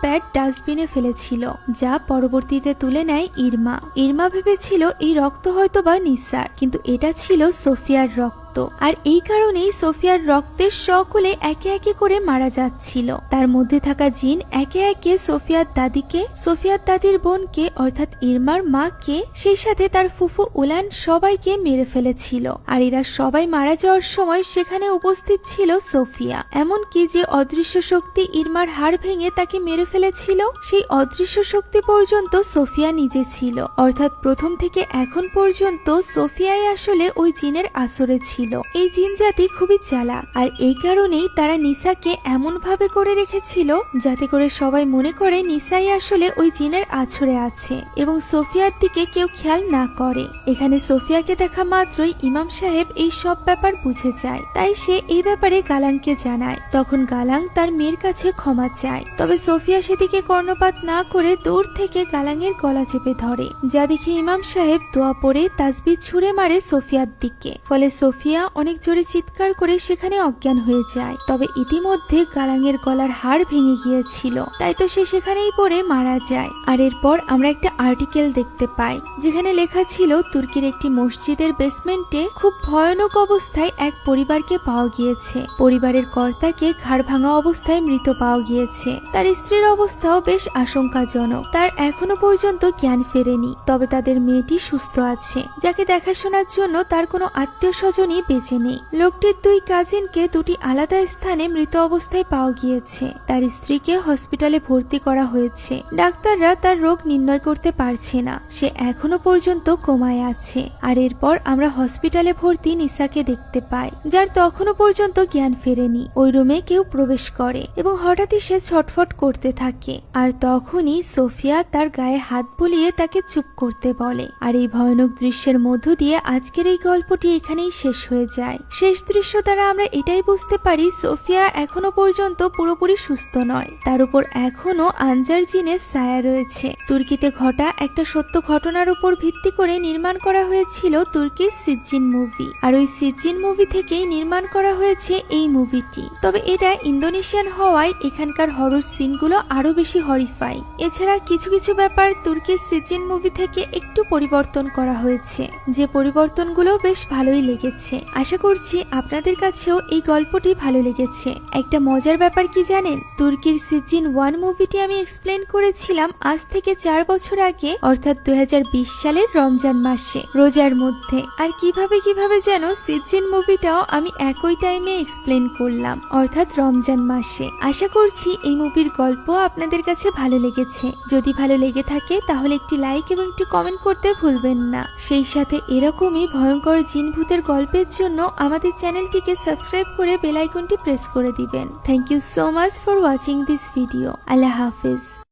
প্যাড ডাস্টবিনে ফেলেছিল, যা পরবর্তীতে তুলে নেয় ইরমা। ইরমা ভেবেছিল এই রক্ত হয়তোবা নিসার, কিন্তু এটা ছিল সোফিয়ার রক্ত। আর এই কারণেই সোফিয়ার রক্তে সকলে একে একে করে মারা যাচ্ছিল। তার মধ্যে থাকা জিন একে একে সোফিয়ার দাদিকে, সোফিয়ার দাদির বোনকে অর্থাৎ ইরমার মাকে, সেই সাথে তার ফুফু উলান সবাইকে মেরে ফেলেছিল। আর এরা সবাই মারা যাওয়ার সময় সেখানে উপস্থিত ছিল সোফিয়া। এমনকি যে অদৃশ্য শক্তি ইরমার হাড় ভেঙে তাকে মেরে ফেলেছিল, সেই অদৃশ্য শক্তি পর্যন্ত সোফিয়া নিজে ছিল। অর্থাৎ প্রথম থেকে এখন পর্যন্ত সোফিয়াই আসলে ওই জিনের আসরে ছিল। এই জিন জাতি খুবই চালাক, আর এই কারণেই তারা নিসাকে এমন ভাবে করে রেখেছিল যাতে করে সবাই মনে করে নিসাই আসলে ওই জিনের আছরে আছে এবং সোফিয়ার দিকে কেউ খেয়াল না করে। এখানে সোফিয়াকে দেখা মাত্রই ইমাম সাহেব এই সব ব্যাপার বুঝে যায়। তাই সে এই ব্যাপারে গালাংকে জানায়। তখন গালাং তার মেয়ের কাছে ক্ষমা চায়। তবে সোফিয়া সেদিকে কর্ণপাত না করে দূর থেকে গালাংয়ের গলা চেপে ধরে, যা দেখে ইমাম সাহেব দোয়া পড়ে তাসবিহ ছুঁড়ে মারে সোফিয়ার দিকে। ফলে সোফিয়া সোফিয়া অনেক জোরে চিৎকার করে সেখানে অজ্ঞান হয়ে যায়। তবে ইতিমধ্যে গালাঙের গলার হাড় ভেঙে গিয়েছিল, তাই তো সে সেখানেই পড়ে মারা যায়। আর এরপর আমরা একটা আর্টিকেল দেখতে পাই যেখানে লেখা ছিল তুর্কির একটি মসজিদের বেসমেন্টে খুব ভয়ানক অবস্থায় এক পরিবারকে পাওয়া গিয়েছে। পরিবারের কর্তাকে ঘাড় ভাঙা অবস্থায় মৃত পাওয়া গিয়েছে। তার স্ত্রীর অবস্থাও বেশ আশঙ্কাজনক, তার এখনো পর্যন্ত জ্ঞান ফেরেনি। তবে তাদের মেয়েটি সুস্থ আছে, যাকে দেখাশোনার জন্য তার কোনো আত্মীয় স্বজনই বেঁচে নেই। লোকটির 2 কাজিনকে 2টি আলাদা স্থানে মৃত অবস্থায় পাওয়া গিয়েছে। তার স্ত্রীকে হসপিটালে ভর্তি করা হয়েছে। ডাক্তাররা তার রোগ নির্ণয় করতে পারছে না, সে এখনো পর্যন্ত কোমায় আছে। আর এরপর আমরা হসপিটালে ভর্তি নিসাকে দেখতে পাই, যার তখনও পর্যন্ত জ্ঞান ফেরেনি। ওই রুমে কেউ প্রবেশ করে এবং হঠাৎই সে ছটফট করতে থাকে। আর তখনই সোফিয়া তার গায়ে হাত বুলিয়ে তাকে চুপ করতে বলে। আর এই ভয়ানক দৃশ্যের মধ্য দিয়ে আজকের এই গল্পটি এখানেই শেষ হয়ে যায়। শেষ দৃশ্য দ্বারা আমরা এটাই বুঝতে পারি সোফিয়া এখনো পর্যন্ত পুরোপুরি সুস্থ নয়, তার উপর এখনো আনজার জিনের ছায়া রয়েছে। তুর্কিতে ঘটা একটা সত্য ঘটনার উপর ভিত্তি করে নির্মাণ করা হয়েছিল তুর্কির সিজ্জিন মুভি। আর ওই সিজ্জিন মুভি থেকেই নির্মাণ করা হয়েছে এই মুভিটি। তবে এটা ইন্দোনেশিয়ান হওয়ায় এখানকার হরর সিনগুলো আরো বেশি হরিফাই। এছাড়া কিছু কিছু ব্যাপার তুর্কির সিজ্জিন মুভি থেকে একটু পরিবর্তন করা হয়েছে, যে পরিবর্তনগুলো বেশ ভালোই লেগেছে। আশা করছি আপনাদের কাছেও এই গল্পটি ভালো লেগেছে। একটা মজার ব্যাপার কি জানেন, তুর্কির সিজ্জিন 1 মুভিটি আমি এক্সপ্লেন করেছিলাম আজ থেকে 4 বছর আগে, অর্থাৎ 2020 সালের রমজান মাসে রোজার মধ্যে। আর কিভাবে যেন সিজ্জিন মুভিটাও আমি একই টাইমে এক্সপ্লেন করলাম, অর্থাৎ রমজান মাসে। আশা করছি এই মুভির গল্প আপনাদের কাছে ভালো লেগেছে। যদি ভালো লেগে থাকে তাহলে একটি লাইক এবং একটি কমেন্ট করতে ভুলবেন না। সেই সাথে এরকমই ভয়ঙ্কর জিন ভূতের গল্পের জন্য আমাদের চ্যানেলটিকে সাবস্ক্রাইব করে বেল আইকনটি প্রেস করে দিবেন। Thank you so much for watching this video. আল্লাহ হাফিজ।